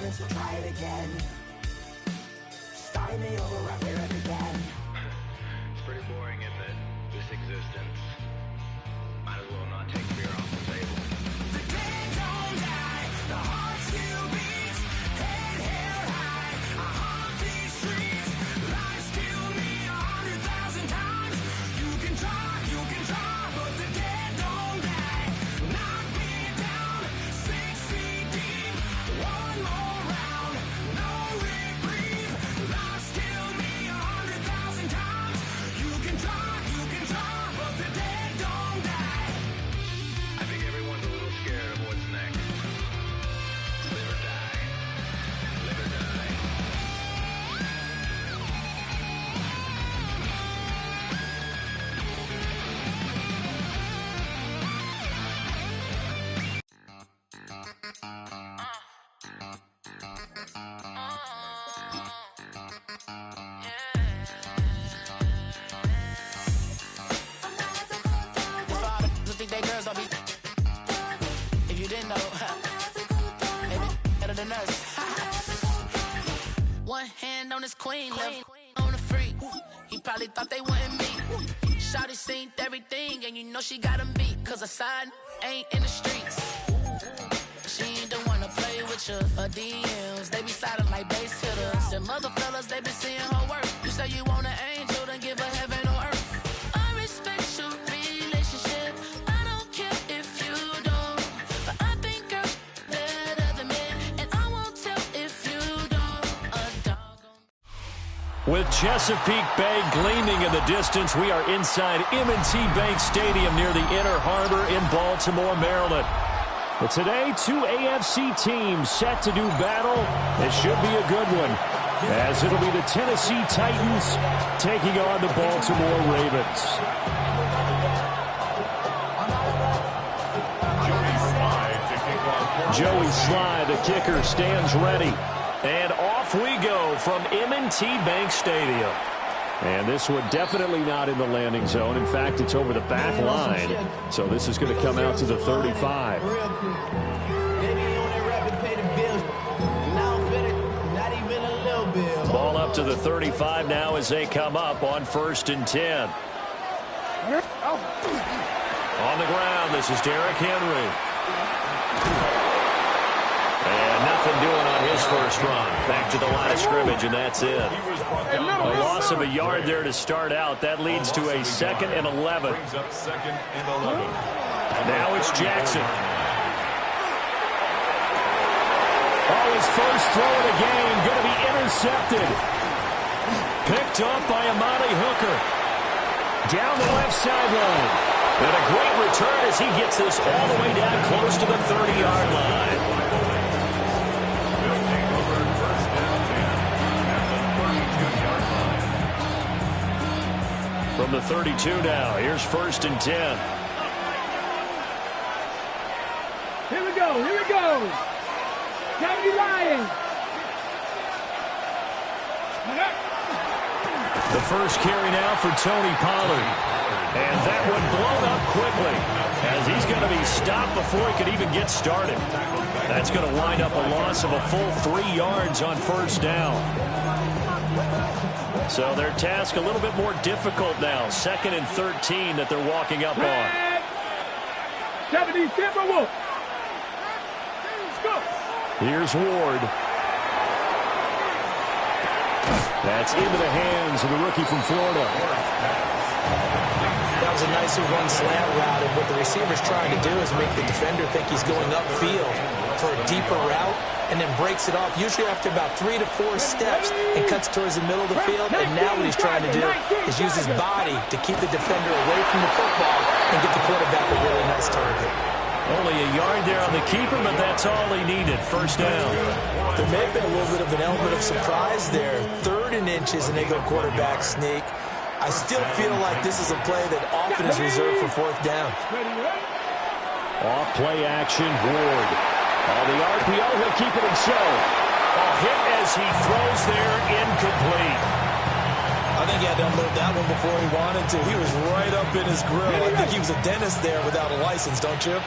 performance, we'll try it again. Starting me over right where it began. It's pretty boring, isn't it? This existence. Might as well not take beer off the table. The dead don't die, the heart still beats. Head held high, I haunt these streets. Lies kill me 100,000 times. You can try, but the dead don't die. Knock me down, 6 feet deep. One more round, no reprieve. Lies kill me 100,000 times. You can try, but the dead don't die. I think everyone's a little scared of what's next. Live or die. Live or die. Think they girls don't be. If you didn't know, maybe better than us. One hand on his queen, left on the freak. He probably thought they wanted me. Shawty seen everything, and you know she got him beat. Cause a side ain't in the streets. She ain't the one to play with you. Her DMs, they be sliding like base hitters. And mother fellas, they be seeing her work. You say you want an angel, then give her heaven on earth. I respect your relationship. I don't care if you don't. But I think girls better than men. And I won't tell if you don't. A doggone. With Chesapeake Bay gleaming in the distance, we are inside M&T Bank Stadium near the Inner Harbor in Baltimore, Maryland. But today, two AFC teams set to do battle. It should be a good one, as it'll be the Tennessee Titans taking on the Baltimore Ravens. Joey Sly, the kicker, stands ready. And off we go from M&T Bank Stadium. And this one definitely not in the landing zone. In fact, it's over the back line. So this is going to come out to the 35. Ball up to the 35 now as they come up on 1st and 10. On the ground, this is Derrick Henry. And nothing doing on his first run. Back to the line of scrimmage, and that's it. A loss of a yard there to start out. That leads to a 2nd and 11. Now it's Jackson. Oh, his first throw of the game going to be intercepted. Picked off by Amani Hooker. Down the left sideline. And a great return as he gets this all the way down close to the 30-yard line. From the 32 now, here's 1st and 10. Here we go. County Lions. The first carry now for Tony Pollard. And that one blown up quickly as he's going to be stopped before he could even get started. That's going to wind up a loss of a full 3 yards on 1st down. So their task a little bit more difficult now. 2nd and 13 that they're walking up on. 70 Timberwolves. Here's Ward. That's into the hands of the rookie from Florida. That was a nicely run slant route, and what the receiver's trying to do is make the defender think he's going upfield for a deeper route, and then breaks it off, usually after about 3 to 4 steps, and cuts towards the middle of the field. And now what he's trying to do is use his body to keep the defender away from the football and get the quarterback a really nice target. Only a yard there on the keeper, but that's all he needed. 1st down. There may have been a little bit of an element of surprise there. 3rd and inches, and they go quarterback sneak. I still feel like this is a play that often is reserved for 4th down. Off play action, Ward. On the RPO, he'll keep it himself. A hit as he throws there, incomplete. A I think he had to unload that one before he wanted to. He was right up in his grill. I think he was a dentist there without a license, don't you?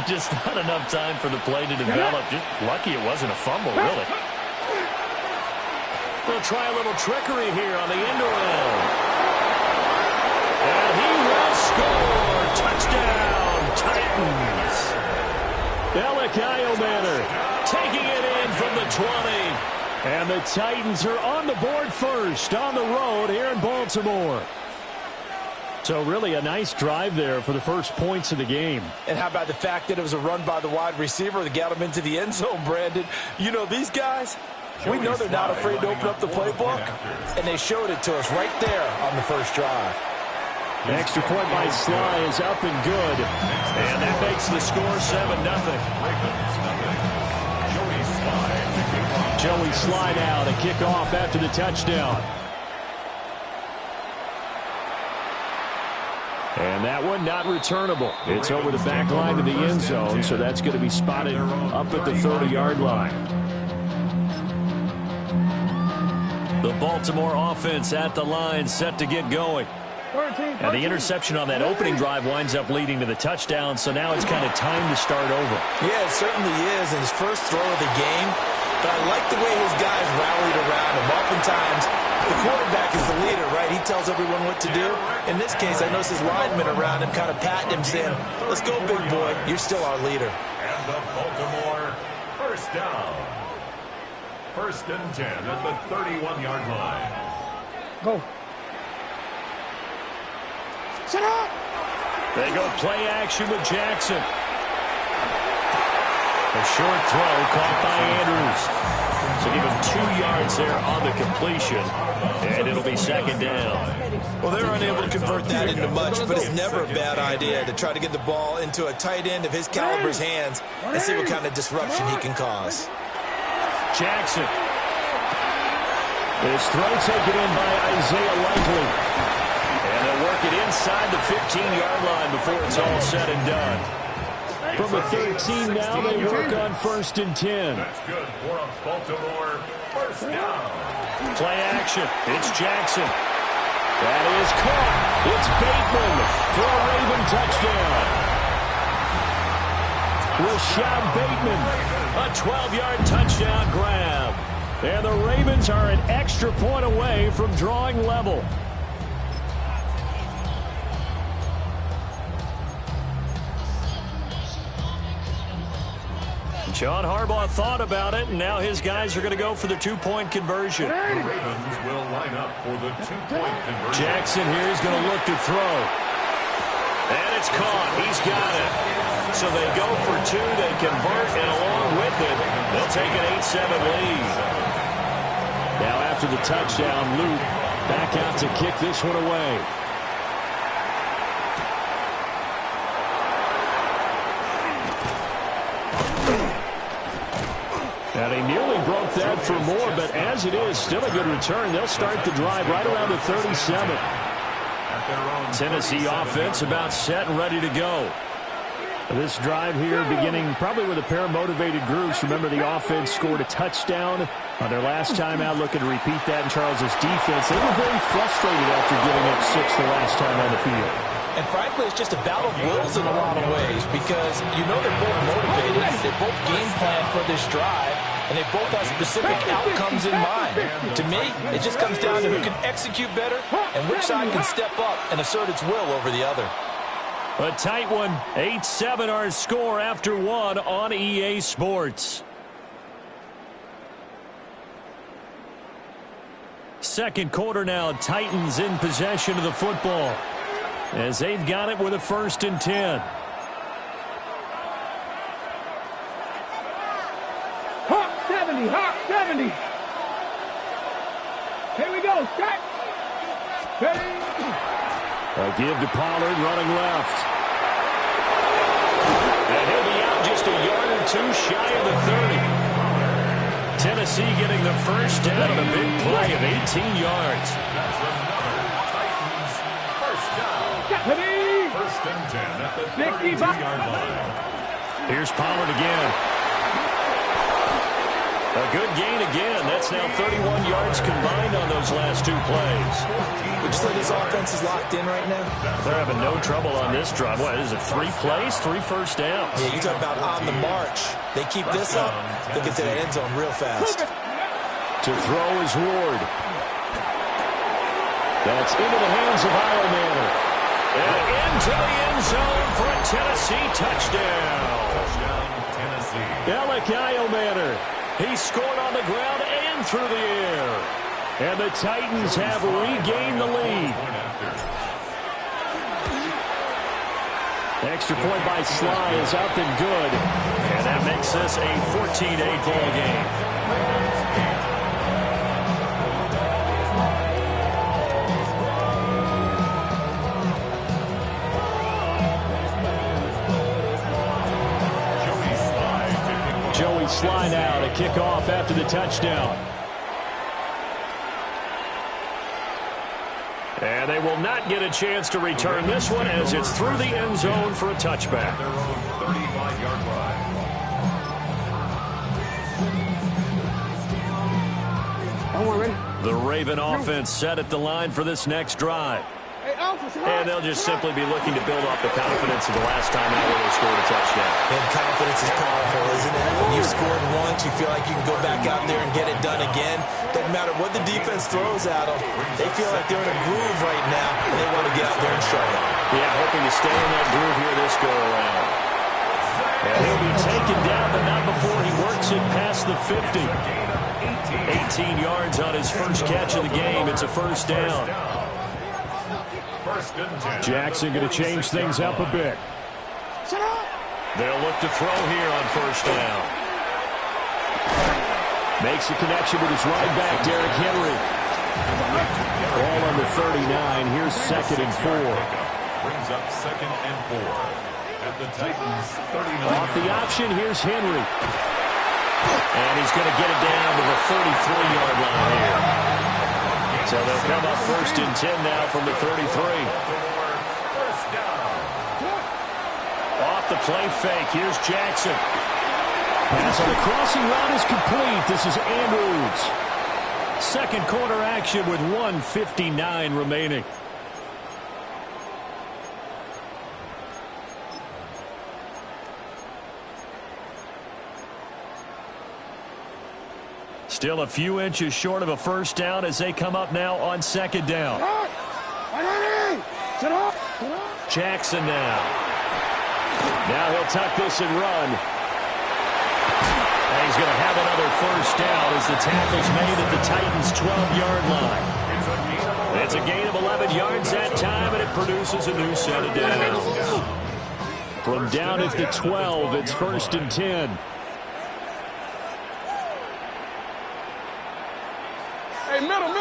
Just not enough time for the play to develop. Just lucky it wasn't a fumble, really. We'll try a little trickery here on the end around. And he will score. Touchdown, Titans. Manor taking it in from the 20. And the Titans are on the board first on the road here in Baltimore. So really a nice drive there for the first points of the game. And how about the fact that it was a run by the wide receiver that got him into the end zone, Brandon? You know, these guys, we know they're not afraid to open up the playbook, and they showed it to us right there on the first drive. The extra point by Sly is up and good. And that makes the score 7-0. Joey Sly now to kick off after the touchdown. And that one not returnable. It's over the back line to the end zone, so that's going to be spotted up at the 30-yard line. The Baltimore offense at the line, set to get going. And the interception on that opening drive winds up leading to the touchdown, so now it's kind of time to start over. Yeah, it certainly is in his first throw of the game. But I like the way his guys rallied around him. Oftentimes, the quarterback is the leader, right? He tells everyone what to do. In this case, I noticed his linemen around him kind of patting him, saying, let's go, big boy. You're still our leader. And the Baltimore first down. 1st and 10 at the 31-yard line. Go. Shut up! They go play action with Jackson. A short throw caught by Andrews. So give him 2 yards there on the completion. And it'll be 2nd down. Well, they're unable to convert that into much, but it's never a bad idea to try to get the ball into a tight end of his caliber's hands and see what kind of disruption he can cause. Jackson. This throw taken in by Isaiah Likely. And they'll work it inside the 15-yard line before it's all said and done. From the 13 now, they work on 1st and 10. That's good for a Baltimore first down. Play action. It's Jackson. That is caught. It's Bateman for a Raven touchdown. Rashad Bateman, a 12-yard touchdown grab. And the Ravens are an extra point away from drawing level. John Harbaugh thought about it, and now his guys are going to go for the 2-point conversion. The Ravens will line up for the 2-point conversion. Jackson here is going to look to throw. And it's caught. He's got it. So they go for 2. They convert, and along with it, they'll take an 8-7 lead. Now after the touchdown, Luke back out to kick this one away. And he nearly broke that for more, but as it is, still a good return. They'll start the drive right around the 37. Tennessee offense about set and ready to go. This drive here beginning probably with a pair of motivated groups. Remember, the offense scored a touchdown on their last time out, looking to repeat that in Charles's defense. They were very frustrated after giving up 6 the last time on the field. And frankly, it's just a battle of wills in a lot of ways because you know they're both motivated, they both game plan for this drive, and they both have specific outcomes in mind. To me, it just comes down to who can execute better and which side can step up and assert its will over the other. A tight one, 8-7 our score after 1 on EA Sports. Second quarter now, Titans in possession of the football as they've got it with a 1st and 10. Hawk 70, Hawk 70. Here we go, Scott. Ready? A give to Pollard running left. And he'll be out just a yard or 2 shy of the 30. Tennessee getting the first down on a big play of 18 yards. That's another Titans first down. 1st and 10 at the 32-yard line. Here's Pollard again. A good gain again. That's now 31 yards combined on those last 2 plays. Would you say this offense is locked in right now? They're having no trouble on this drive. What is it, 3 plays, 3 first downs? Yeah, you talk about on the march. They keep this up, they'll get to that end zone real fast. To throw is Ward. That's into the hands of Manor. And into the end zone for a Tennessee touchdown. Alec Manor. He scored on the ground and through the air. And the Titans have regained the lead. Extra point by Sly is up and good. And that makes this a 14-8 ball game. Sly now to kick off after the touchdown. And they will not get a chance to return this one as it's through the end zone for a touchback. Their own 35-yard line. The Raven offense set at the line for this next drive. And they'll just simply be looking to build off the confidence of the last time out where they scored a touchdown. And confidence is powerful, isn't it? When you've scored once, you feel like you can go back out there and get it done again. Doesn't matter what the defense throws at them. They feel like they're in a groove right now, and they want to get out there and show it. Yeah, hoping to stay in that groove here this go-around. And he'll be taken down, but not before he works it past the 50. 18 yards on his first catch of the game. It's a first down. Jackson going to change things up a bit. They'll look to throw here on first down. Makes a connection with his running back, Derrick Henry. Ball on the 39. Here's 2nd and 4. Brings up 2nd and 4 at the Titans 39. Off the option, here's Henry. And he's going to get it down to the 33-yard line here. So they'll come up 1st and 10 now from the 33. Off the play fake, here's Jackson. Pass on the crossing route is complete. This is Andrews. Second quarter action with 1:59 remaining. Still a few inches short of a first down as they come up now on 2nd down. Jackson now. Now he'll tuck this and run. And he's going to have another first down as the tackle's made at the Titans' 12-yard line. It's a gain of 11 yards that time, and it produces a new set of downs. From down at the 12, it's 1st and 10. Hey, middle.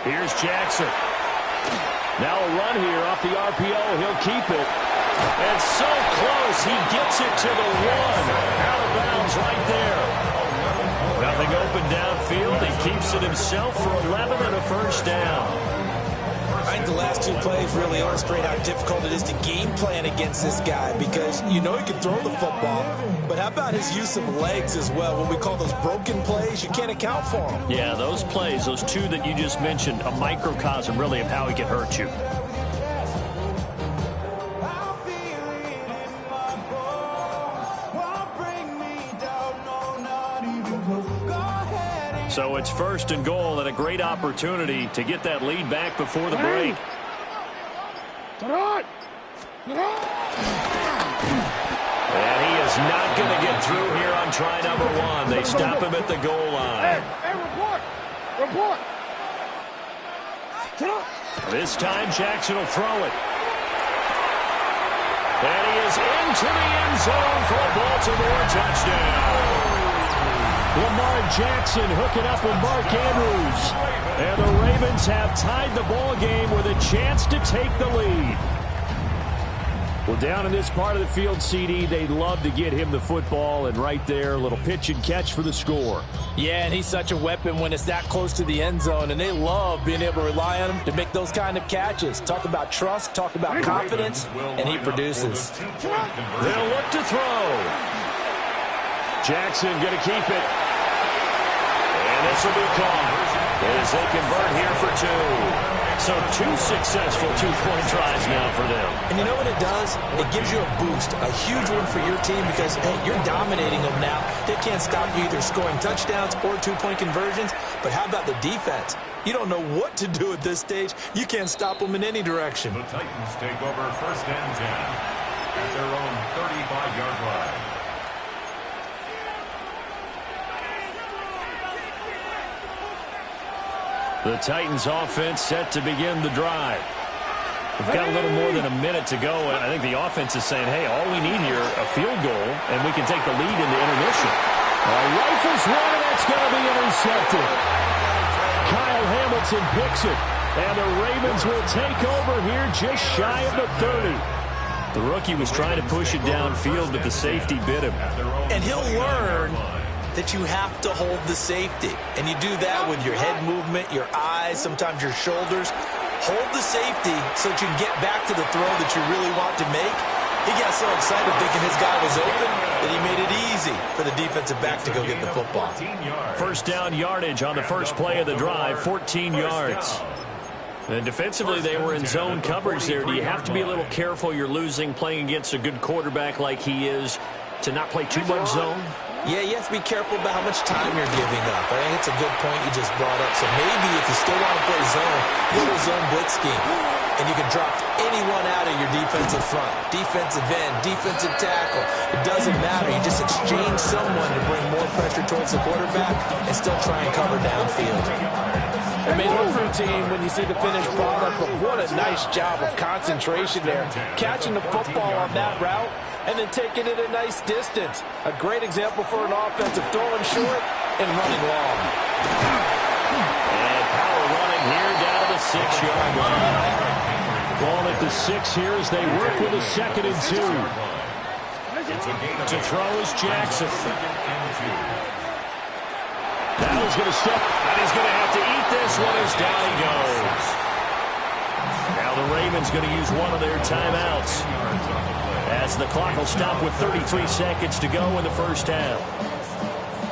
Here's Jackson. Now a run here off the RPO. He'll keep it. And so close. He gets it to the 1. Out of bounds right there. Nothing open downfield. He keeps it himself for 11 and a first down. I think the last 2 plays really illustrate how difficult it is to game plan against this guy because you know he can throw the football, but how about his use of legs as well? What we call those broken plays, you can't account for them. Yeah, those plays, those 2 that you just mentioned, a microcosm really of how he can hurt you. So it's 1st and goal and a great opportunity to get that lead back before the break. And he is not going to get through here on try number 1. They stop him at the goal line. Hey, report. This time Jackson will throw it. And he is into the end zone for a Baltimore touchdown. Lamar Jackson hooking up with Mark Andrews. And the Ravens have tied the ball game with a chance to take the lead. Well, down in this part of the field, CD, they'd love to get him the football. And right there, a little pitch and catch for the score. Yeah, and he's such a weapon when it's that close to the end zone. And they love being able to rely on him to make those kind of catches. Talk about trust, talk about confidence, and he produces. They'll look to throw. Jackson going to keep it. And this will be called as they convert here for two. So 2 successful two-point tries now for them. And you know what it does? It gives you a boost, a huge one for your team because, hey, you're dominating them now. They can't stop you either scoring touchdowns or two-point conversions. But how about the defense? You don't know what to do at this stage. You can't stop them in any direction. The Titans take over 1st and 10 at their own 35-yard line. The Titans offense set to begin the drive. We've got a little more than a minute to go, and I think the offense is saying, hey, all we need here, a field goal, and we can take the lead into intermission. Rifles one, and that's going to be intercepted. Kyle Hamilton picks it, and the Ravens will take over here just shy of the 30. The rookie was trying to push it downfield, but the safety bit him. And he'll learn that you have to hold the safety. And you do that with your head movement, your eyes, sometimes your shoulders. Hold the safety so that you can get back to the throw that you really want to make. He got so excited thinking his guy was open that he made it easy for the defensive back to go get the football. First down yardage on the first play of the drive, 14 yards. And defensively, they were in zone coverage there. Do you have to be a little careful you're losing playing against a good quarterback like he is to not play too much zone? Yeah, you have to be careful about how much time you're giving up. I think it's a good point you just brought up. So maybe if you still want to play zone, go to zone blitz scheme. And you can drop anyone out of your defensive front. Defensive end, defensive tackle. It doesn't matter. You just exchange someone to bring more pressure towards the quarterback and still try and cover downfield. It may look routine when you see the finished product, but what a nice job of concentration there. Catching the football on that route and then taking it a nice distance. A great example for an offensive throwing short and running long. And power running here down to the 6-yard line. Ball at the 6 here as they work with a 2nd and 2. To throw is Jackson. Now he's going to step, and he's going to have to eat this one as down he goes. Now the Ravens going to use one of their timeouts, as the clock will stop with 33 seconds to go in the first half.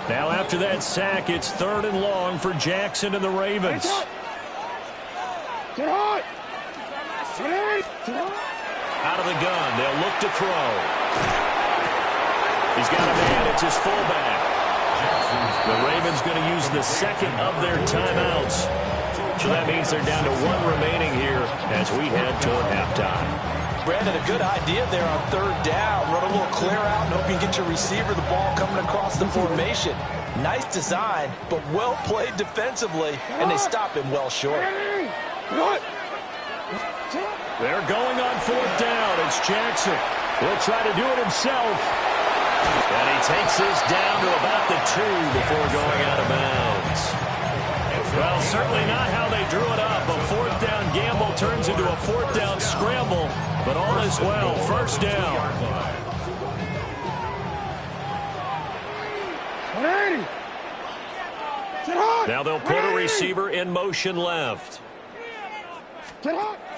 Now after that sack, it's 3rd and long for Jackson and the Ravens. Out of the gun, they'll look to throw. He's got a man, it's his fullback. The Ravens going to use the 2nd of their timeouts. So that means they're down to 1 remaining here as we head toward halftime. Brandon, a good idea there on 3rd down. Run a little clear out and hope you can get your receiver the ball coming across the formation. Nice design, but well played defensively, and they stop him well short. They're going on 4th down. It's Jackson. He'll try to do it himself. And he takes this down to about the 2 before going out of bounds. Well, certainly not how they drew it up. A 4th down gamble turns into a 4th down scramble, but all is well. 1st down. Now they'll put a receiver in motion left.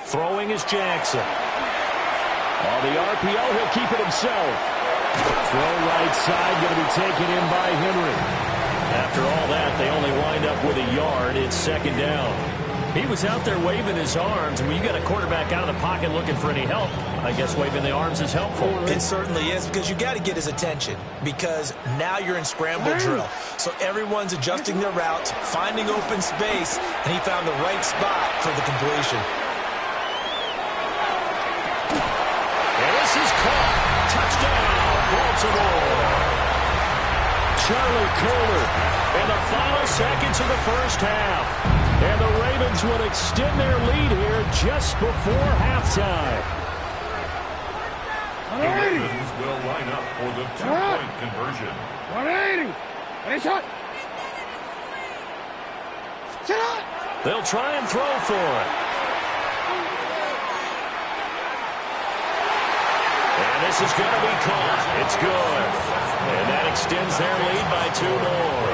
Throwing is Jackson. On the RPO, he'll keep it himself. Throw right side, going to be taken in by Henry. After all that, they only wind up with a yard. It's 2nd down. He was out there waving his arms, and when you got a quarterback out of the pocket looking for any help, I guess waving the arms is helpful. It certainly is, because you got to get his attention, because now you're in scramble drill. So everyone's adjusting their routes, finding open space, and he found the right spot for the completion. And this is caught. Touchdown, Baltimore. Charlie Kohler in the final seconds of the first half. And the Ravens would extend their lead here just before halftime. The Ravens will line up for the 2-point conversion. 180. They'll try and throw for it. And this is going to be caught. It's good. And that extends their lead by 2 more.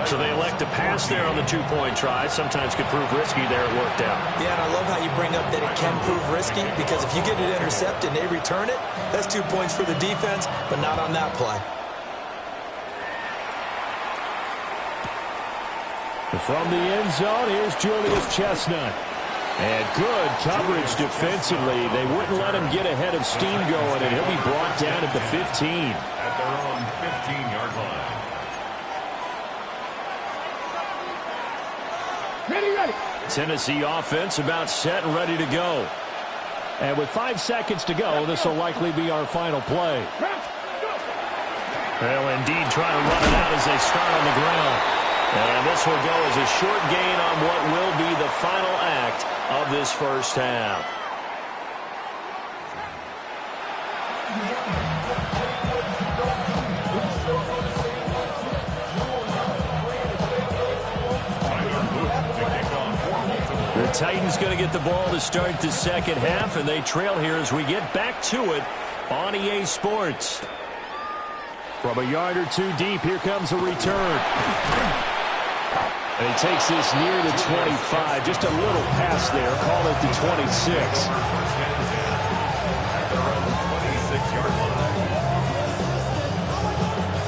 So they elect to pass there on the 2-point try. Sometimes could prove risky there. It worked out. Yeah, and I love how you bring up that it can prove risky, because if you get it intercepted and they return it, that's 2 points for the defense, but not on that play. From the end zone, here's Julius Chestnut. And good coverage defensively. They wouldn't let him get ahead of steam going, and he'll be brought down at the 15. At their own 15-yard line. Ready. Tennessee offense about set and ready to go. And with 5 seconds to go, this will likely be our final play. They'll indeed try to run it out as they start on the ground. And this will go as a short gain on what will be the final act of this first half. The Titans going to get the ball to start the second half, and they trail here as we get back to it on EA Sports. From a yard or two deep, here comes a return. And he takes this near the 25. Just a little pass there. Call it the 26.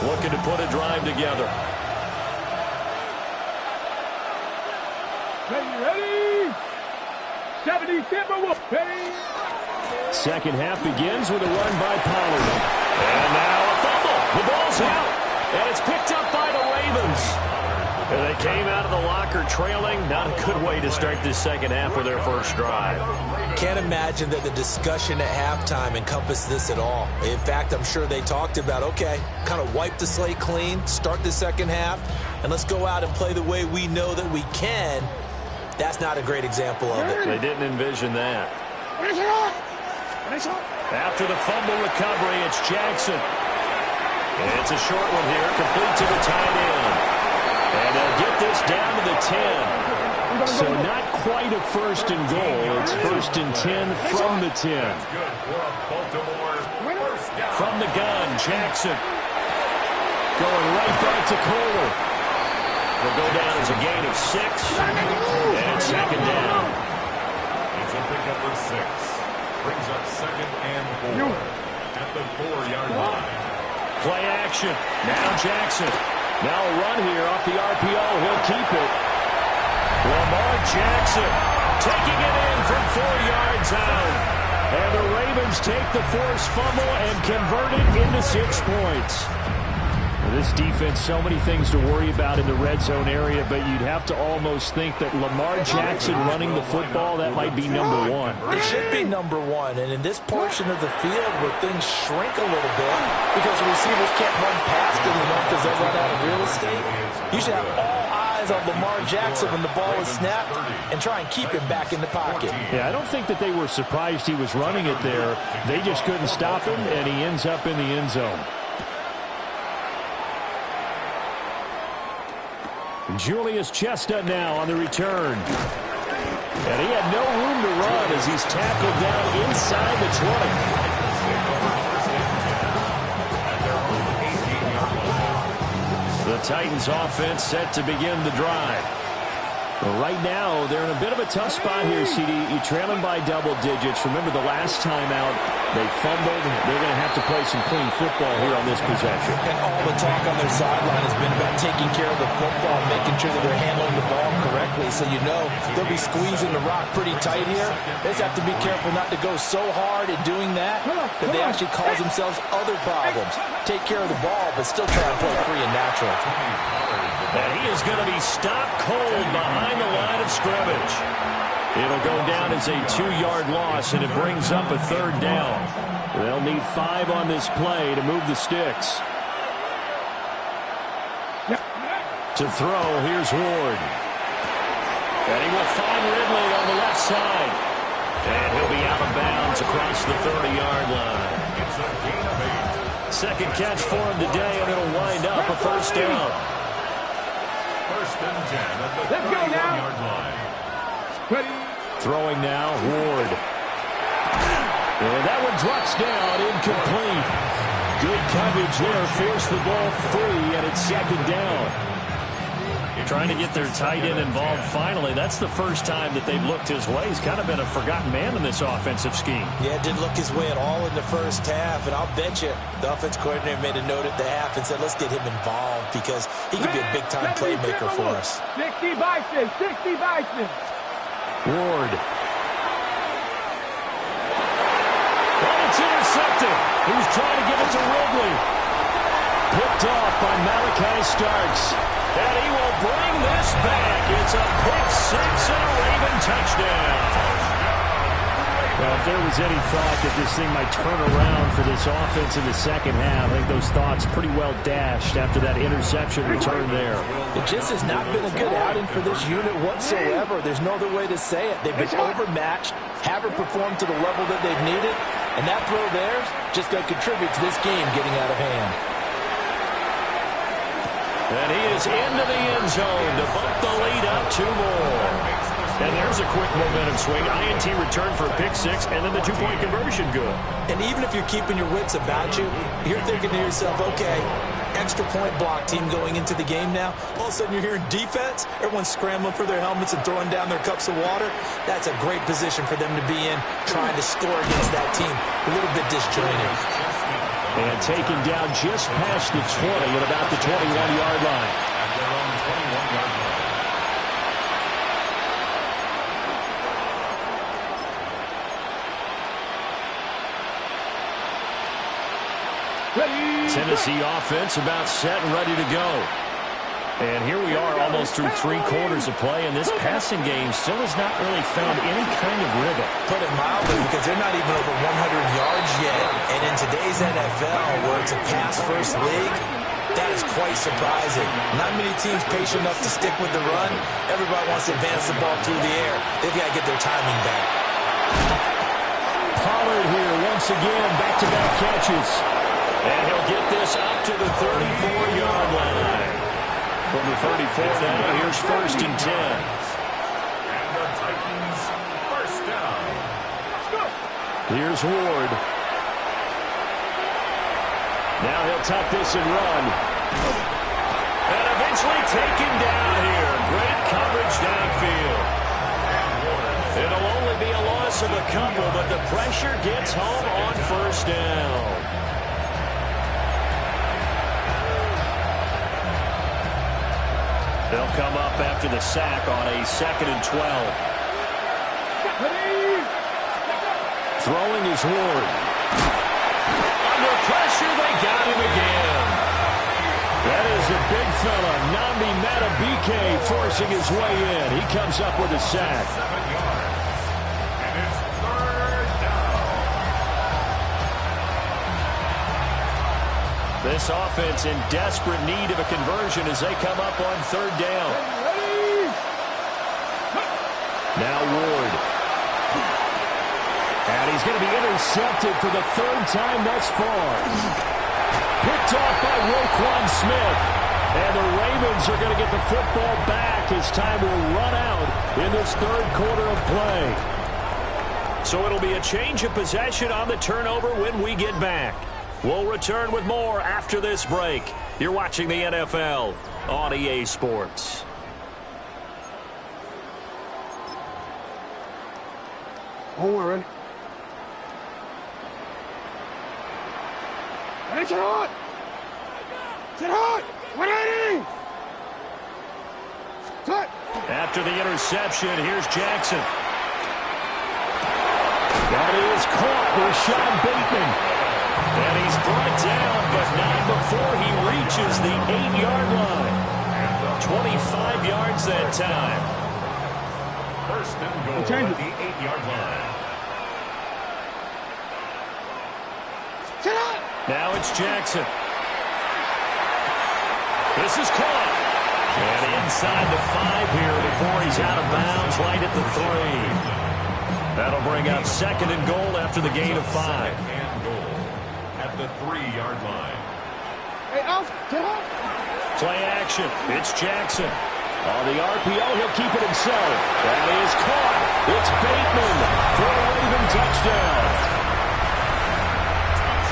Looking to put a drive together. Ready. 77. Ready. Second half begins with a run by Pollard. And now a fumble. The ball's out. And it's picked up by the Ravens. And they came out of the locker trailing. Not a good way to start this second half with their first drive. Can't imagine that the discussion at halftime encompassed this at all. In fact, I'm sure they talked about, okay, kind of wipe the slate clean, start the second half, and let's go out and play the way we know that we can. That's not a great example of it. They didn't envision that. After the fumble recovery, it's Jackson. And it's a short one here, complete to the tight end. And they'll get this down to the 10. So not quite a first and goal. It's first and 10 from the 10. From the gun, Jackson. Going right back to Kohler. Will go down as a gain of 6. And it's second down. It's a pickup of 6. Brings up second and 4 at the 4-yard line. Play action. Now Jackson. Now a run here off the RPO. He'll keep it. Lamar Jackson taking it in from 4 yards out. And the Ravens take the forced fumble and convert it into 6 points. This defense, so many things to worry about in the red zone area, but you'd have to almost think that Lamar Jackson running the football, that might be number 1. It should be number 1, and in this portion of the field where things shrink a little bit because the receivers can't run past anymore because they run out of real estate, you should have all eyes on Lamar Jackson when the ball is snapped and try and keep him back in the pocket. Yeah, I don't think that they were surprised he was running it there. They just couldn't stop him, and he ends up in the end zone. Julius Chestnut now on the return. And he had no room to run as he's tackled down inside the 20. The Titans offense set to begin the drive. Well, right now, they're in a bit of a tough spot here, CD. You're trailing by double digits. Remember the last time out, they fumbled. They're going to have to play some clean football here on this possession. And all the talk on their sideline has been about taking care of the football, making sure that they're handling the ball correctly. So you know they'll be squeezing the rock pretty tight here. They just have to be careful not to go so hard in doing that that they actually cause themselves other problems. Take care of the ball, but still try to play free and natural. And he is going to be stopped cold behind the line of scrimmage. It'll go down as a 2-yard loss, and it brings up a 3rd down. They'll need 5 on this play to move the sticks. To throw, here's Ward. And he will find Ridley on the left side. And he'll be out of bounds across the 30-yard line. It's a gain of 8. Second catch for him today, and it'll wind up a first down. First and 10 at the 31-yard line. Ready. Throwing now, Ward. And that one drops down, incomplete. Good coverage there, forced the ball free, and it's second down. Trying to get their tight end involved finally. That's the first time that they've looked his way. He's kind of been a forgotten man in this offensive scheme. Yeah, didn't look his way at all in the first half. And I'll bet you the offense coordinator made a note at the half and said, let's get him involved because he could be a big-time playmaker for us. 60 Bison, 60 Bison. Ward. And it's intercepted. He was trying to give it to Ridley. Picked off by Malachi Starks. And he will bring this back. It's a pick six and a Raven touchdown. Well, if there was any thought that this thing might turn around for this offense in the second half, I think those thoughts pretty well dashed after that interception return there. It just has not been a good outing for this unit whatsoever. There's no other way to say it. They've been overmatched, haven't performed to the level that they've needed, and that throw there just going to contribute to this game getting out of hand. And he is into the end zone to bump the lead up 2 more. And there's a quick momentum swing. INT return for a pick six, and then the 2-point conversion good. And even if you're keeping your wits about you, you're thinking to yourself, okay, extra point block team going into the game now. All of a sudden you're hearing defense. Everyone's scrambling for their helmets and throwing down their cups of water. That's a great position for them to be in, trying to score against that team. A little bit disjointed. And taken down just past the 20 at about the 21-yard line. At their own 21-yard line. Tennessee offense about set and ready to go. And here we are almost through 3 quarters of play, and this passing game still has not really found any kind of rhythm. Put it mildly, because they're not even over 100 yards yet. And in today's NFL, where it's a pass-first league, that is quite surprising. Not many teams patient enough to stick with the run. Everybody wants to advance the ball through the air. They've got to get their timing back. Pollard here once again, back-to-back catches. And he'll get this up to the 34-yard line. From the 34 now, here's 1st and 10. And the Titans first down. Here's Ward. Now he'll tuck this and run. And eventually taken down here. Great coverage downfield. It'll only be a loss of a couple, but the pressure gets home on 1st down. They'll come up after the sack on a 2nd and 12. Throwing is Ward. Under pressure, they got him again. That is the big fella, Nnamdi Madubuike, forcing his way in. He comes up with a sack. 7 yards. And it's 3rd down. This offense in desperate need of a conversion as they come up on 3rd down. Now Ward. And he's going to be intercepted for the 3rd time thus far. Picked off by Roquan Smith. And the Ravens are going to get the football back as time will run out in this 3rd quarter of play. So it'll be a change of possession on the turnover when we get back. We'll return with more after this break. You're watching the NFL on EA Sports. Hold on, ready? Ready, sit hot! Sit hot! 180! Cut! After the interception, here's Jackson. That is caught with Sean Bateman. And he's brought down, but not before he reaches the 8-yard line. 25 yards that time. 1st and goal at the 8-yard line. Now it's Jackson. This is caught. And inside the 5 here before he's out of bounds, right at the 3. That'll bring up 2nd and goal after the gain of 5. 2nd and goal at the 3-yard line. Hey, Alf, get up! Play action. It's Jackson. On the RPO, he'll keep it himself. That is caught. It's Bateman for a Raven touchdown.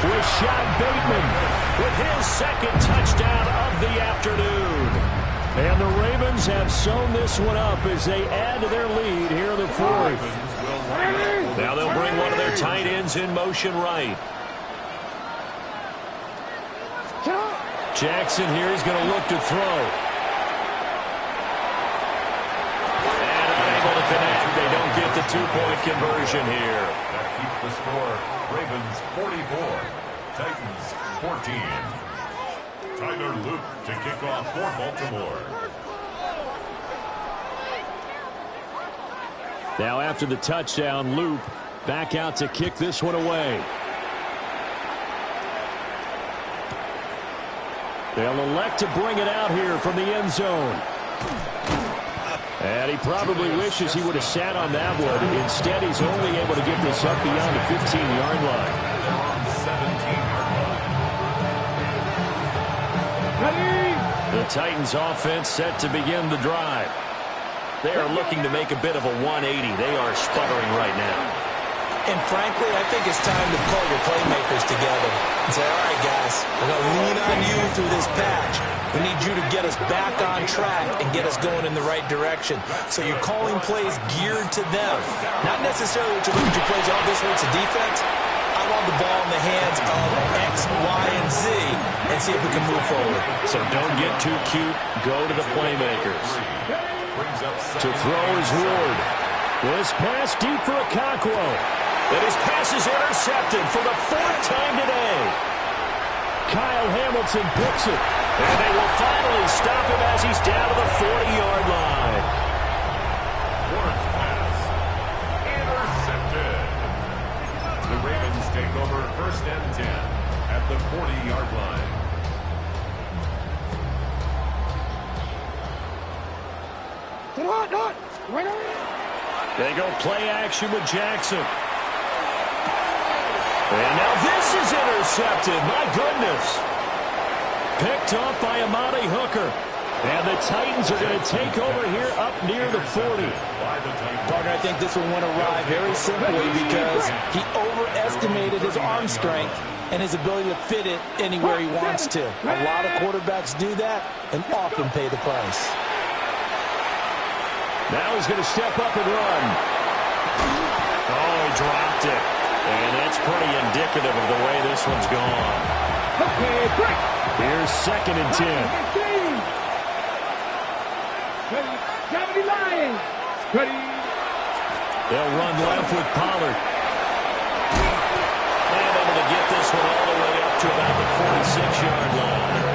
Rashad Bateman with his 2nd touchdown of the afternoon. And the Ravens have sewn this one up as they add to their lead here in the fourth. Now they'll bring one of their tight ends in motion right. Jackson here is going to look to throw. And unable to connect. They don't get the two-point conversion here. That keeps the score. Ravens 44, Titans 14. Tyler Luke to kick off for Baltimore. Now after the touchdown, Loop back out to kick this one away. They'll elect to bring it out here from the end zone. And he probably wishes he would have sat on that one. Instead, he's only able to get this up beyond the 15-yard line. The Titans offense set to begin the drive. They are looking to make a bit of a 180. They are sputtering right now. And frankly, I think it's time to call your playmakers together and say, all right, guys, we're going to lean on you through this patch. We need you to get us back on track and get us going in the right direction. So you're calling plays geared to them. Not necessarily what you're looking at your plays, oh, this hurts the defense. I want the ball in the hands of X, Y, and Z and see if we can move forward. So don't get too cute. Go to the playmakers. To throw is Ward. This pass deep for Okonkwo. And his pass is intercepted for the fourth time today. Kyle Hamilton picks it. And they will finally stop him as he's down to the 40-yard line. Ward's pass intercepted. The Ravens take over first and 10 at the 40-yard line. They go play action with Jackson. And now this is intercepted. My goodness. Picked off by Amani Hooker. And the Titans are going to take over here up near the 40. Partner, I think this one went awry very simply because he overestimated his arm strength and his ability to fit it anywhere he wants to. A lot of quarterbacks do that and often pay the price. Now he's going to step up and run. Oh, he dropped it. And that's pretty indicative of the way this one's gone. Here's second and 10. They'll run left with Pollard. And able to get this one all the way up to about the 46-yard line.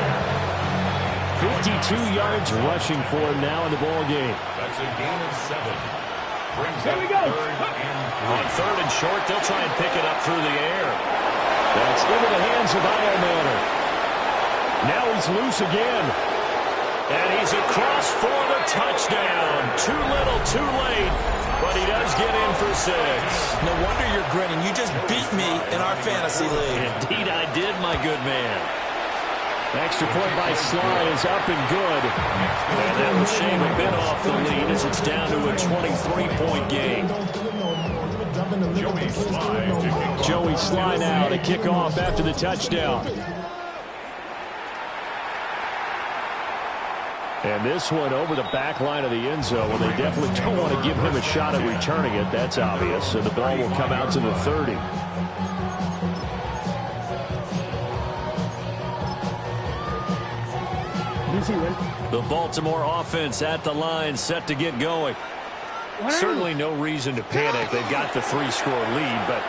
52 yards rushing for him now in the ball game. That's a gain of 7. Brings up third and 3. On third and short, they'll try and pick it up through the air. That's into the hands of Manor. Now he's loose again. And he's across for the touchdown. Too little, too late. But he does get in for 6. No wonder you're grinning. You just beat me in our fantasy league. Indeed I did, my good man. Extra point by Sly is up and good. And that will shave a bit off the lead as it's down to a 23-point game. Joey Sly now to kick off after the touchdown. And this one over the back line of the end zone. Well, they definitely don't want to give him a shot at returning it. That's obvious. So the ball will come out to the 30. The Baltimore offense at the line, set to get going. Certainly no reason to panic. They've got the 3-score lead, but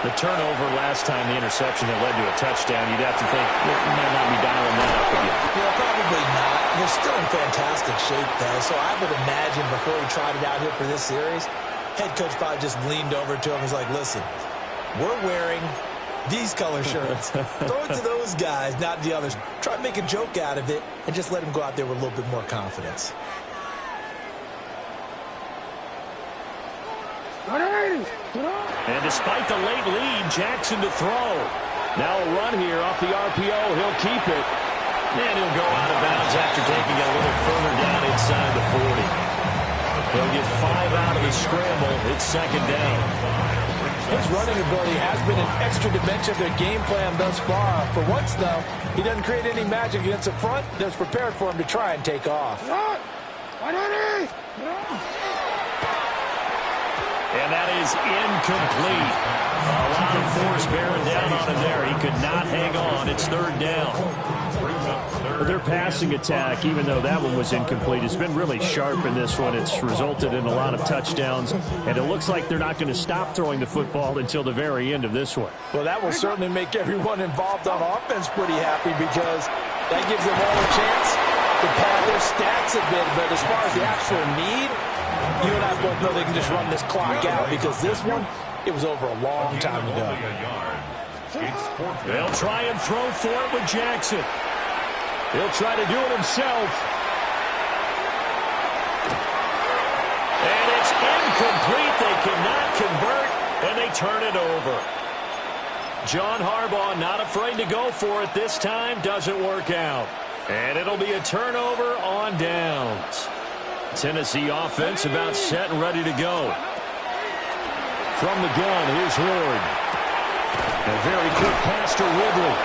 the turnover last time, the interception that led to a touchdown, you'd have to think you might not be dialing that up again. Yeah, probably not. They're still in fantastic shape, though, so I would imagine before he tried it out here for this series, head coach probably just leaned over to him and was like, listen, we're wearing these color shirts. Throw it to those guys, not the others. Try to make a joke out of it and just let him go out there with a little bit more confidence. And despite the late lead, Jackson to throw. Now a run here off the RPO. He'll keep it. And he'll go out of bounds after taking it a little further down inside the 40. He'll get 5 out of the scramble. It's second down. His running ability has been an extra dimension of their game plan thus far. For once, though, he doesn't create any magic against the front that's prepared for him to try and take off. And that is incomplete. A lot of force bearing down on him there. He could not hang on. It's third down. Their passing attack, even though that one was incomplete, has been really sharp in this one. It's resulted in a lot of touchdowns, and it looks like they're not going to stop throwing the football until the very end of this one. Well, that will certainly make everyone involved on offense pretty happy because that gives them all a chance to pad their stats a bit. But as far as the actual need, you and I both know they can just run this clock out because this one, it was over a long time ago. They'll try and throw for it with Jackson. He'll try to do it himself. And it's incomplete. They cannot convert, and they turn it over. John Harbaugh not afraid to go for it this time. Doesn't work out. And it'll be a turnover on downs. Tennessee offense about set and ready to go. From the gun, here's Ward. A very quick pass to Ridley.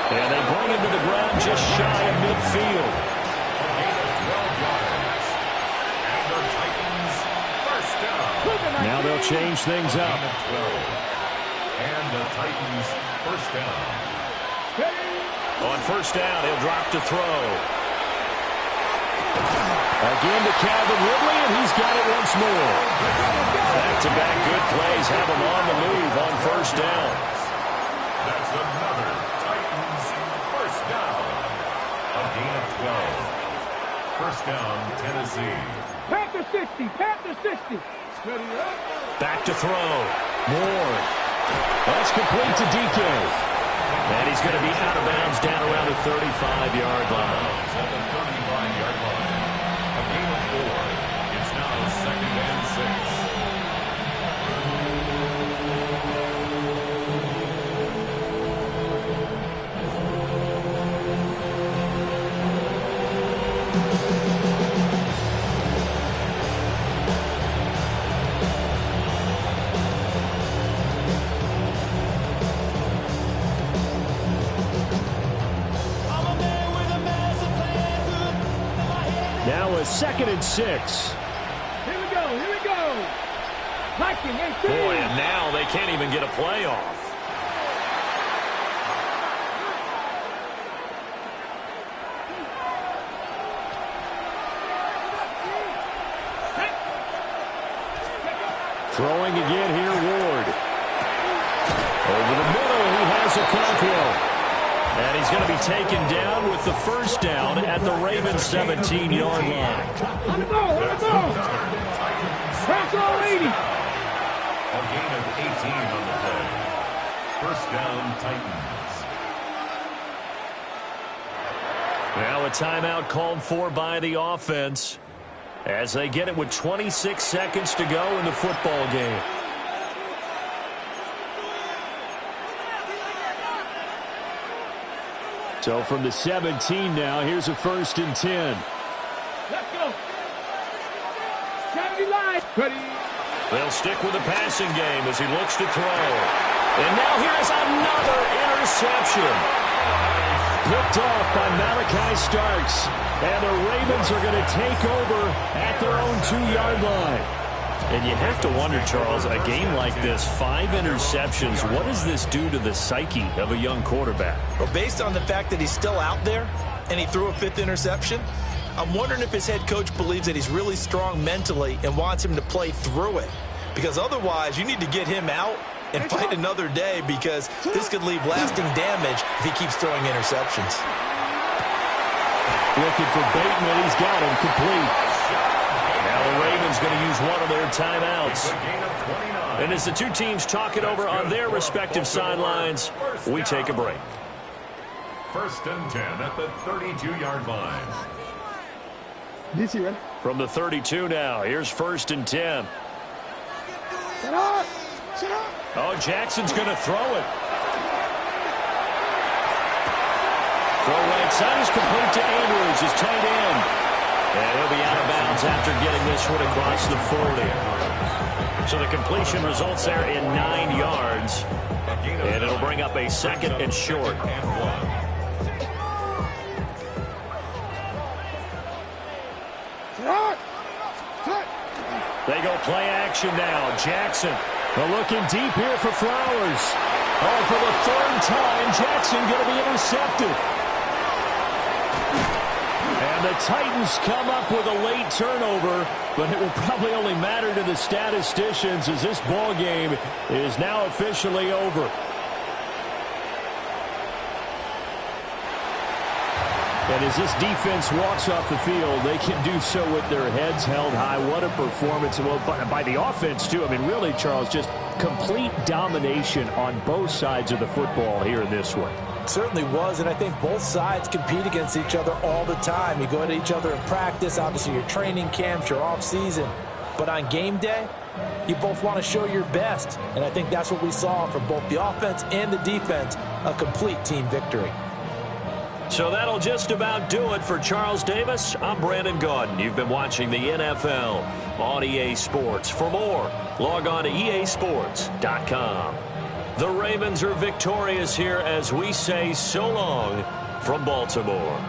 And they bring him to the ground just shy of midfield. Now they'll change things up. And the Titans first down. On first down, he'll drop to throw. Again to Calvin Ridley, and he's got it once more. Back-to-back good plays have him on the move on first down. That's another Titans first down. A gain of 12. First down, Tennessee. Panther 60, Panther 60. Back to throw. Moore. That's complete to DK. And he's going to be out of bounds down around the 35-yard line. At the 35-yard line. A gain of 4. It's now second and 6. Now a second and 6. Here we go, here we go. Viking, Boy, and now they can't even get a play off. Throwing again here, Ward. Over the middle, he has a Conquo. And he's going to be taken down with the first down at the Ravens' 17-yard line. On the ball, on the ball. Press all 80. A gain of 18 on the play. First down, Titans. Now a timeout called for by the offense as they get it with 26 seconds to go in the football game. So from the 17 now, here's a first and 10. Let's go. Try to be live. Ready. They'll stick with the passing game as he looks to throw. And now here's another interception. Picked off by Malachi Starks. And the Ravens are going to take over at their own 2-yard line. And you have to wonder, Charles, a game like this, 5 interceptions, what does this do to the psyche of a young quarterback? Well, based on the fact that he's still out there and he threw a 5th interception, I'm wondering if his head coach believes that he's really strong mentally and wants him to play through it. Because otherwise, you need to get him out and fight another day because this could leave lasting damage if he keeps throwing interceptions. Looking for Bateman. He's got him complete. Now the Ravens going to use one of their timeouts. And as the two teams talk it over on their respective sidelines, we take a break. First and 10 at the 32-yard line. DC, ready? From the 32 now, here's first and 10. Set up. Set up. Oh, Jackson's going to throw it. Throw right side is complete to Andrews, his tight end. And he'll be out of bounds after getting this one across the 40. So the completion results there in 9 yards. And it'll bring up a second and short. They go play action now. Jackson looking deep here for Flowers. Oh, for the third time, Jackson going to be intercepted. And the Titans come up with a late turnover, but it will probably only matter to the statisticians as this ball game is now officially over. And as this defense walks off the field, they can do so with their heads held high. What a performance. Well, by the offense, too. I mean, really, Charles, just complete domination on both sides of the football here in this one. It certainly was, and I think both sides compete against each other all the time. You go at each other in practice, obviously your training camps, your off-season. But on game day, you both want to show your best. And I think that's what we saw from both the offense and the defense, a complete team victory. So that'll just about do it for Charles Davis. I'm Brandon Gaudin. You've been watching the NFL on EA Sports. For more, log on to easports.com. The Ravens are victorious here as we say so long from Baltimore.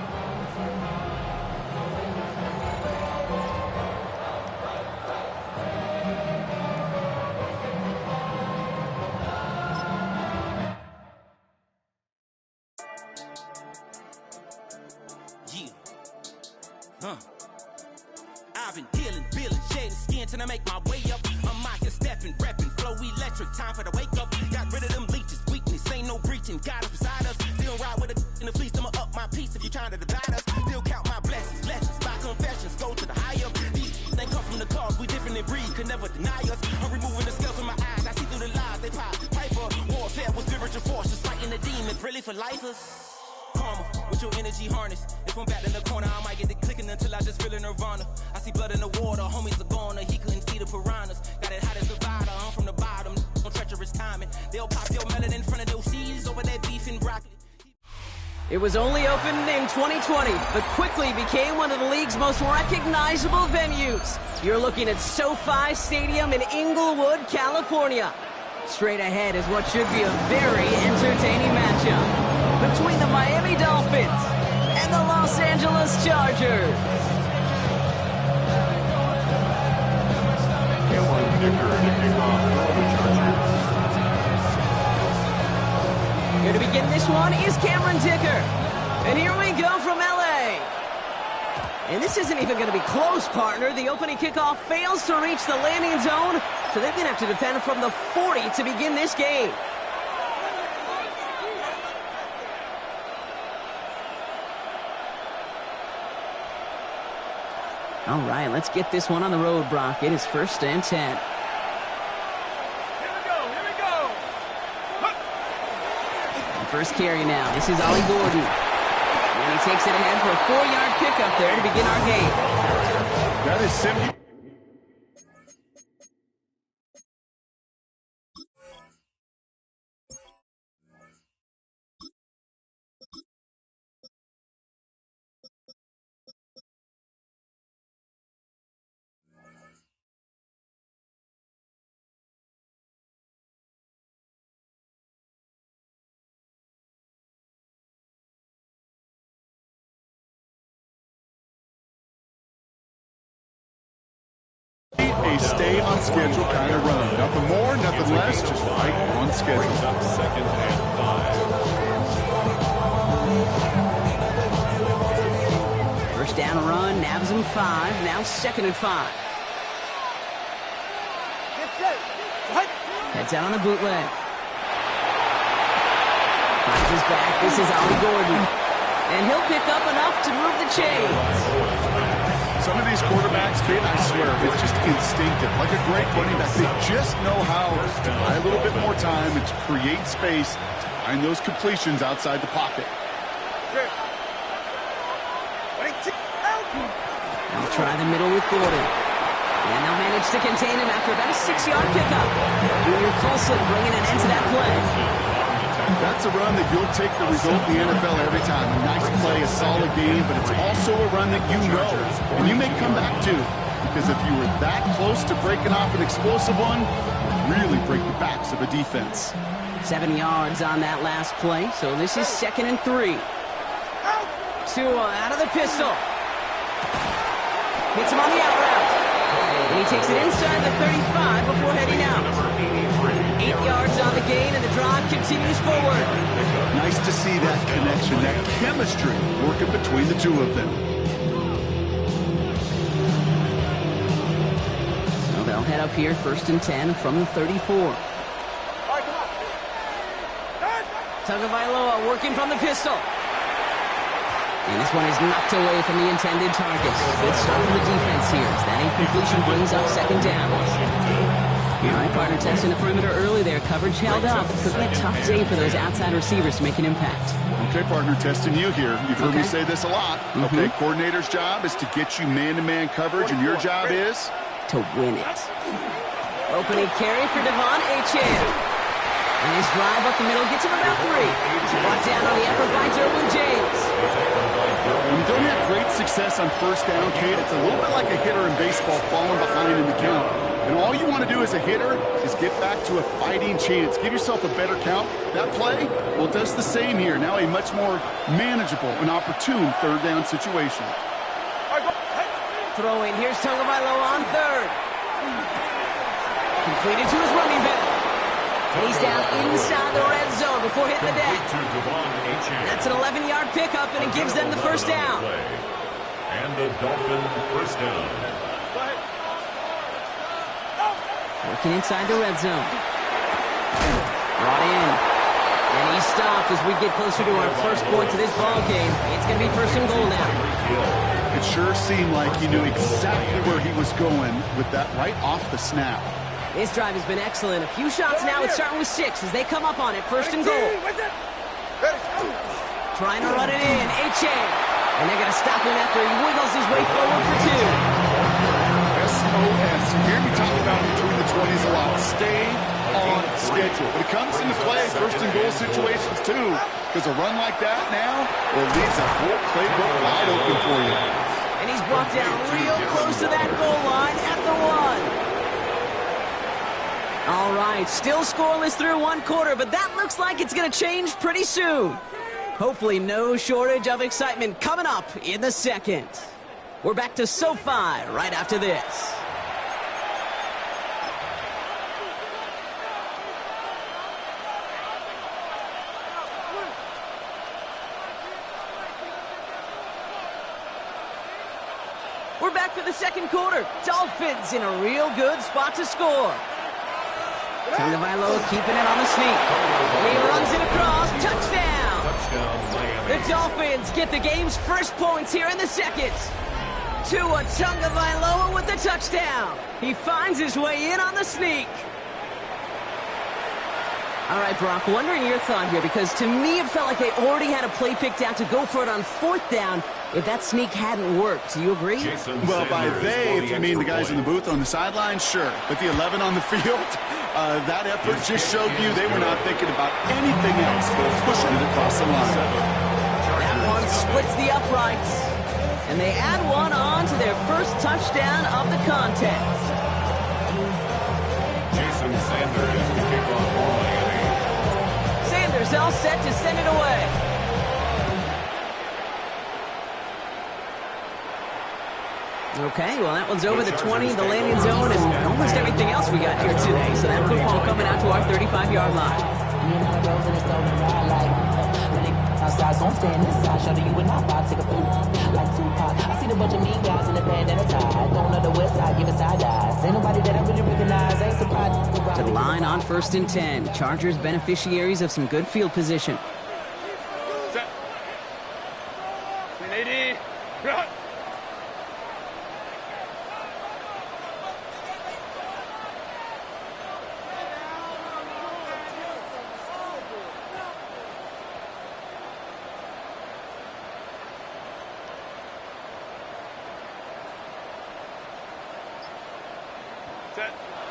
I've been dealing, shedding skin till I make my way up. I'm out here stepping, repping, flow electric, time for the wake up. Got rid of them leeches, weakness, ain't no breaching. God is beside us, still ride with a in the fleece. I'ma up my piece if you trying to divide us. Still count my blessings, lessons, my confessions, go to the higher. These they come from the cause, we different in breed, could never deny us. I'm removing the scales from my eyes, I see through the lies they pop. Piper, warfare with spiritual forces, fighting the demons, really for lifers. Karma, with your energy harness. If I'm back in the corner, I might get the clicking until I just feel a nirvana. I see blood in the water, homies are gone, he couldn't see the piranhas. Got it hot as divider, I'm from the bottom, no treacherous timing. They'll pop your melon in front of those seeds over that beef and broccoli. It was only opened in 2020, but quickly became one of the league's most recognizable venues. You're looking at SoFi Stadium in Inglewood, California. Straight ahead is what should be a very entertaining matchup between the Miami Dolphins and the Los Angeles Chargers. Here to begin this one is Cameron Dicker. And here we go from LA. And this isn't even going to be close, partner. The opening kickoff fails to reach the landing zone, so they're going to have to defend from the 40 to begin this game. All right, let's get this one on the road, Brock. It is 1st and 10. Here we go. And first carry now. This is Ollie Gordon. And he takes it ahead for a 4-yard pickup there to begin our game. That is simple. A stay on schedule kind of run. Nothing more, nothing less, just right on schedule. Up 2nd and 5. First down run, nabs him 5, now 2nd and 5. Heads out on the bootleg. Finds his back, this is Ollie Gordon. And he'll pick up enough to move the chains. Some of these quarterbacks, kid, I swear, it's just instinctive. Like a great running back, they just know how to buy a little bit more time and to create space to find those completions outside the pocket. They'll try the middle with Gordon. And they'll manage to contain him after about a 6-yard pickup. Junior Colson bringing an end to that play. That's a run that you'll take the result in the NFL every time. A nice play, a solid game, but it's also a run that you know, and you may come back to, because if you were that close to breaking off an explosive one, you really break the backs of a defense. 7 yards on that last play, so this is 2nd and 3. Tua out of the pistol. Hits him on the out route. And he takes it inside the 35 before heading out. 8 yards on the gain, and the drive continues forward. Nice to see that connection, that chemistry working between the two of them. So they'll head up here, 1st and 10 from the 34. Tagovailoa working from the pistol. And this one is knocked away from the intended target. Good start from the defense here as that incompletion brings up 2nd down. All right, partner testing the perimeter early there. Coverage held up. Could be a tough day for those outside receivers to make an impact. Okay, partner, testing you here. You've heard me say this a lot. Okay, coordinator's job is to get you man-to-man coverage, and your job is? To win it. Opening carry for Devon Achane. And his drive up the middle gets him about 3. Brought down on the effort by Derwin James. When you don't have great success on 1st down, Kate, it's a little bit like a hitter in baseball falling behind in the count. And all you want to do as a hitter is get back to a fighting chance. Give yourself a better count. That play, well, does the same here. Now a much more manageable and opportune 3rd down situation. Throwing. Here's Tagovailoa on 3rd. Completed to his running back. And he's down inside the red zone before hitting the deck. That's an 11-yard pickup, and it gives them the 1st down. And the Dolphin 1st down. Working inside the red zone. Brought in. And he stopped as we get closer to our first point to this ball game. It's going to be 1st and goal now. It sure seemed like he knew exactly where he was going with that right off the snap. This drive has been excellent. A few shots now. It's starting with 6 as they come up on it. 1st and goal. Trying to run it in. Achane. And they're going to stop him after he wiggles his way forward for 2. SOS. You hear me talk about it between the 20s a lot. Stay on schedule. But it comes into play 1st and goal situations too. Because a run like that now, well, leaves a whole playbook wide open for you. And he's brought down real close to that goal line at the 1. All right, still scoreless through 1 quarter, but that looks like it's going to change pretty soon. Hopefully no shortage of excitement coming up in the 2nd. We're back to SoFi right after this. We're back for the 2nd quarter. Dolphins in a real good spot to score. Tagovailoa keeping it on the sneak. And he runs it across. Touchdown! The Dolphins get the game's first points here in the 2nd. Tua Tagovailoa with the touchdown. He finds his way in on the sneak. All right, Brock, wondering your thought here, because to me it felt like they already had a play picked out to go for it on 4th down if that sneak hadn't worked. Do you agree? Well, by they, if you mean the guys in the booth on the sideline, sure. But the 11 on the field, that effort just showed you they were not thinking about anything else but pushing it across the line. That one splits the uprights. And they add one on to their first touchdown of the contest. Jason Sanders to kick off for Miami. Sanders all set to send it away. Okay, well, that one's over the 20, the landing zone, and almost everything else we got here today. So that football coming out to our 35-yard line. Outside, so I'm staying this side. Show you would not buy, take a food like Tupac. I see the bunch of mean guys in the band that are tied. Don't know the west side, give it side eyes. Ain't nobody that I really recognize. Ain't surprised. To the line on 1st and 10. Chargers beneficiaries of some good field position. Set. 180. Run.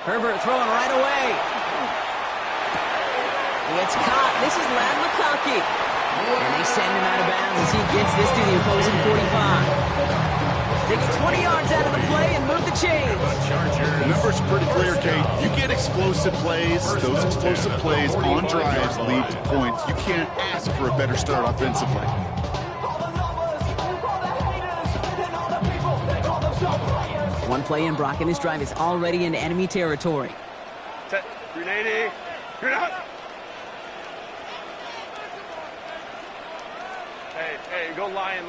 Herbert throwing right away. It's caught. This is Ladd McConkey. And they send him out of bounds as he gets this to the opposing 45. They get 20 yards out of the play and move the chains. The number's pretty clear, Kate. You get explosive plays. Those explosive plays on drives lead to points. You can't ask for a better start offensively. One play in, Brock, and this drive is already in enemy territory. Set. 380. You're out. Hey, go lion.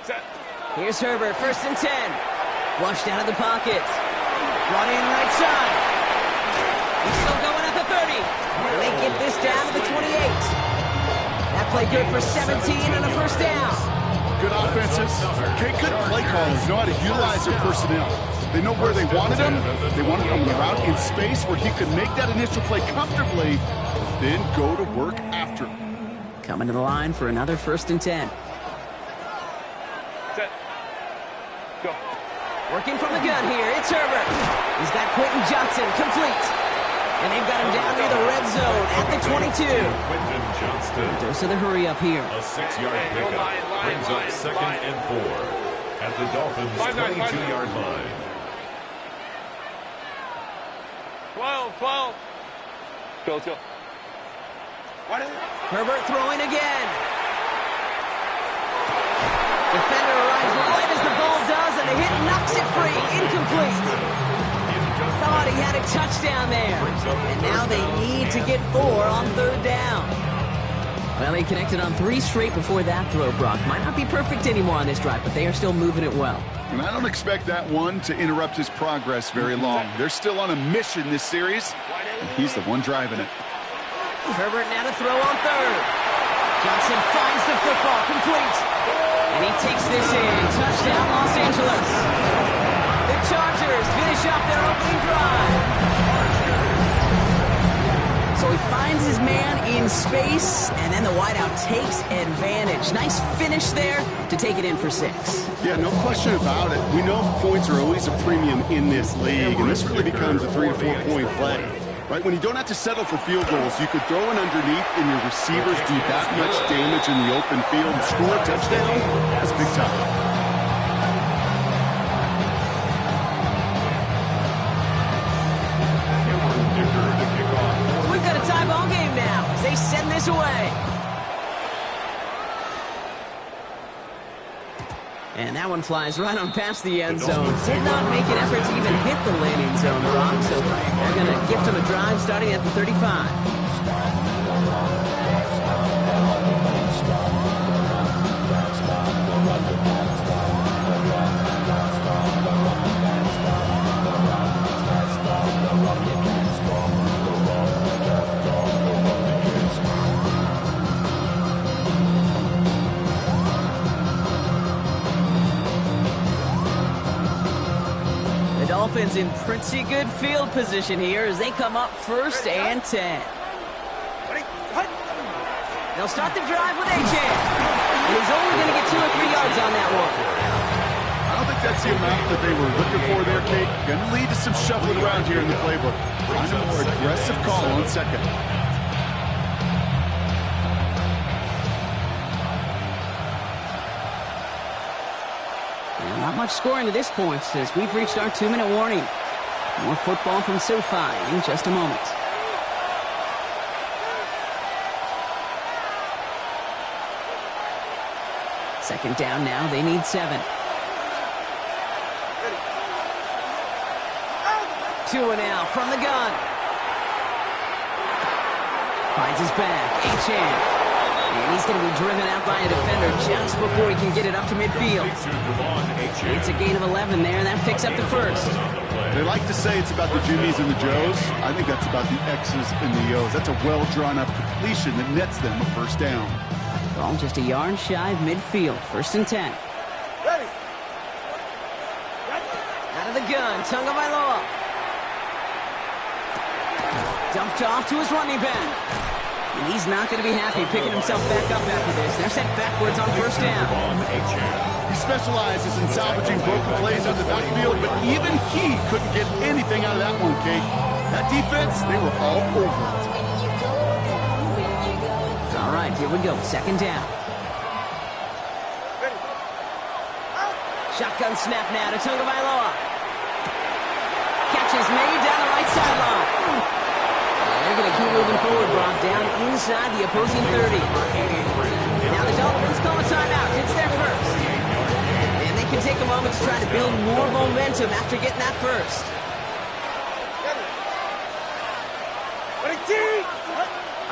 Set. Here's Herbert, 1st and 10. Flushed out of the pocket. Brought in right side. He's still going at the 30. And they get this down to the 28. That play good for 17 and a 1st down. Good offenses. Okay, good play callers know how to utilize their personnel. They know where they wanted him. They wanted him around in space where he could make that initial play comfortably, then go to work after. Coming to the line for another 1st and 10. Set. Go. Working from the gun here, it's Herbert. He's got Quentin Johnson complete. And they've got him down near the red zone at the 22. Quentin Johnston. Dose of the hurry up here. A 6-yard pickup brings up 2nd and 4 at the Dolphins' 22-yard line. 12. Go, let's go. Herbert throwing again. Defender arrives right as the ball does, and the hit knocks it free. Incomplete. Thought he had a touchdown there. And now they need to get 4 on 3rd down. Well, he connected on 3 straight before that throw, Brock. Might not be perfect anymore on this drive, but they are still moving it well. And I don't expect that one to interrupt his progress very long. They're still on a mission this series, and he's the one driving it. Herbert now to throw on 3rd. Johnson finds the football complete. And he takes this in. Touchdown, Los Angeles. The Chargers finish off their opening drive. So he finds his man in space, and then the wideout takes advantage. Nice finish there to take it in for 6. Yeah, no question about it. We know points are always a premium in this league, and this really becomes a 3 to 4 point play. Right, when you don't have to settle for field goals, you could throw it underneath and your receivers do that much damage in the open field and score a touchdown. That's big time. So we've got a tie ball game now as they send this away. And that one flies right on past the end zone. Did not make an effort to even hit the landing zone, Brock. So they're going to gift him a drive starting at the 35. Dolphins in pretty good field position here as they come up 1st and 10. They'll start the drive with Achane. And he's only going to get 2 or 3 yards on that one. I don't think that's the amount that they were looking for there, Kate. Going to lead to some shuffling around here in the playbook. Find a more aggressive call on 2nd. Not much scoring to this point as we've reached our 2-minute warning. More football from SoFi in just a moment. Second down now, they need 7. Tua now from the gun. Finds his back, Achane. And he's going to be driven out by a defender just before he can get it up to midfield. It's a gain of 11 there, and that picks up the 1st. They like to say it's about the Jimmies and the Joes. I think that's about the X's and the O's. That's a well-drawn-up completion that nets them a 1st down. Ball just a yard shy of midfield. 1st and 10. Ready. Out of the gun, Tagovailoa. Dumped off to his running back. And he's not going to be happy picking himself back up after this. They're sent backwards on 1st down. He specializes in salvaging broken plays out the backfield, but even he couldn't get anything out of that one, Kate. That defense, they were all over it. All right, here we go. 2nd down. Shotgun snap now to Tagovailoa. Catch is made down the right sideline. They're going to keep moving forward, Brock, down inside the opposing 30. Now the Dolphins call a timeout. It's their 1st. And they can take them moment to try to build more momentum after getting that first.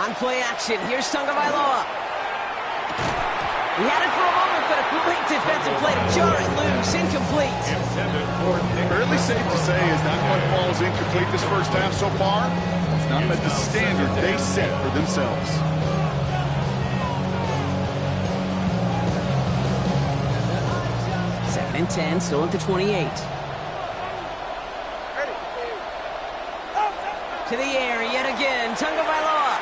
On play action, here's Tagovailoa. He had it for a moment, but a great defensive play to jar it loose. Incomplete. Fairly safe to say as that one falls incomplete this first half so far. It's not met the standard they set for themselves. Second and 10, still at the 28. To the air yet again, Tagovailoa.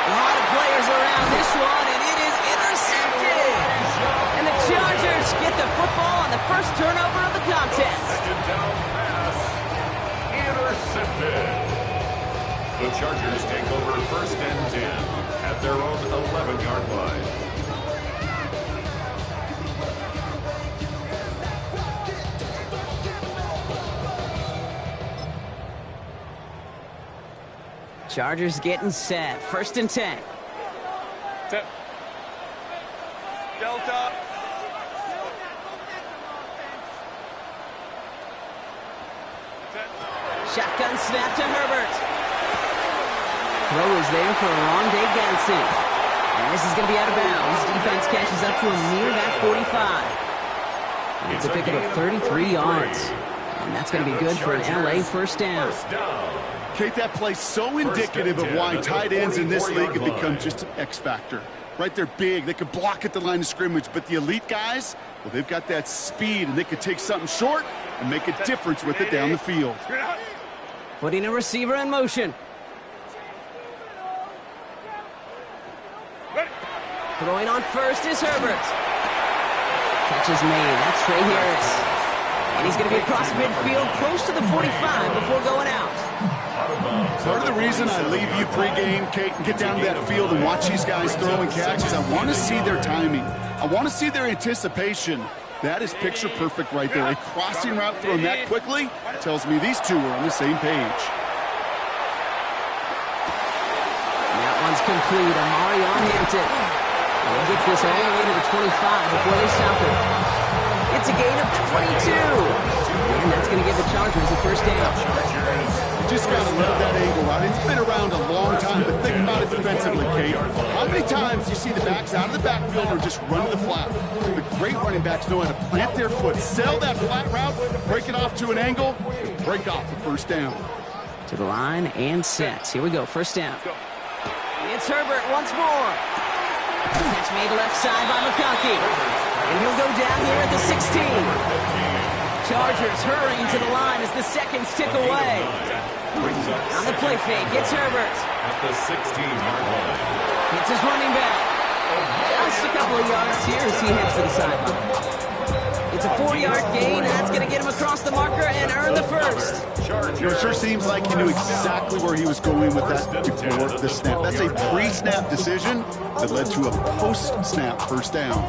A lot of players around this one, and it is intercepted. And the Chargers get the football on the first turnover of the contest. Second down pass. Intercepted. The Chargers take over first and 10 at their own 11-yard line. Chargers getting set. First and 10. Set. Delta. Shotgun snap to Herbert. Throw is there for Rondé Gansey. And this is going to be out of bounds. Defense catches up to him near that 45. And it's a pickup of 33 yards. And that's going to be good for an LA first down. Kate, that play so indicative of why tight ends in this league have become just an X factor. Right, they're big, they can block at the line of scrimmage, but the elite guys, well, they've got that speed, and they can take something short and make a difference with it down the field. Putting a receiver in motion. Throwing on first is Herbert. Catch is made, that's Trey Harris. And he's going to be across midfield, close to the 45 before going out. Part of the reason I leave you pregame, Kate, and get down to that field and watch these guys throw and catch is I want to see their timing. I want to see their anticipation. That is picture perfect right there. A crossing route thrown that quickly tells me these two are on the same page. And that one's complete. Amarion Hampton. And he gets this all the way to the 25 before they stop him. It's a gain of 22. And that's going to give the Chargers a first down. You just got to love that angle out. It's been around a long time, but think about it defensively, Kate. How many times you see the backs out of the backfield or just run to the flat? The great running backs know how to plant their foot, sell that flat route, break it off to an angle, and break off the first down. To the line and sets. Here we go, first down. It's Herbert once more. Catch made left side by McConkey. And he'll go down here at the 16. Chargers hurrying to the line as the seconds tick away. On the play fake, it's Herbert. At the 16-yard line. It's his running back. Just a couple of yards here as he heads for the sideline. It's a 4-yard gain, and that's going to get him across the marker and earn the first. It sure seems like he knew exactly where he was going with that before the snap. That's a pre-snap decision that led to a post-snap first down.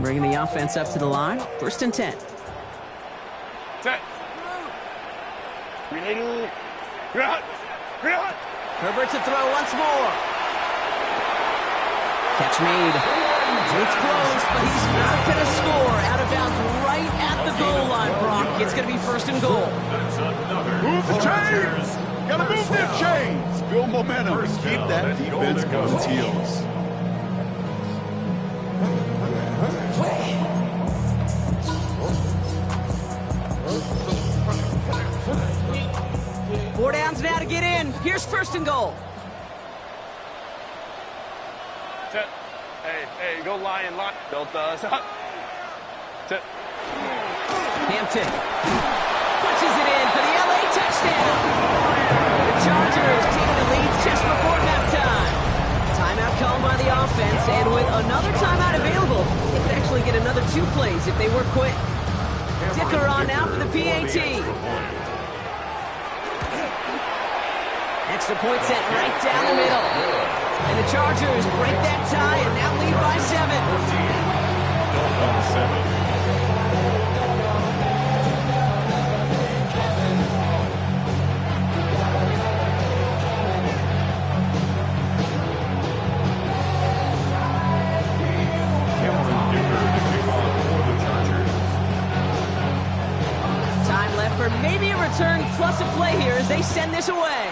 Bringing the offense up to the line. First and 10. Set. Herbert to throw once more. Catch made. It's close, but he's not going to score. Out of bounds right at the goal line, Brock. It's going to be first and goal. Move the chains! Gotta move them chains! Build momentum. Keep that defense on its heels. Four downs now to get in. Here's first and goal. Set. Hey, go lion, lock. Delta. Set. Hampton punches it in for the LA touchdown. The Chargers take the lead just before halftime. Timeout called by the offense, and with another timeout available, they could actually get another 2 plays if they were quick. Dicker on now for the PAT. Extra point set right down the middle. And the Chargers break that tie and now lead by 7. plus of play here as they send this away.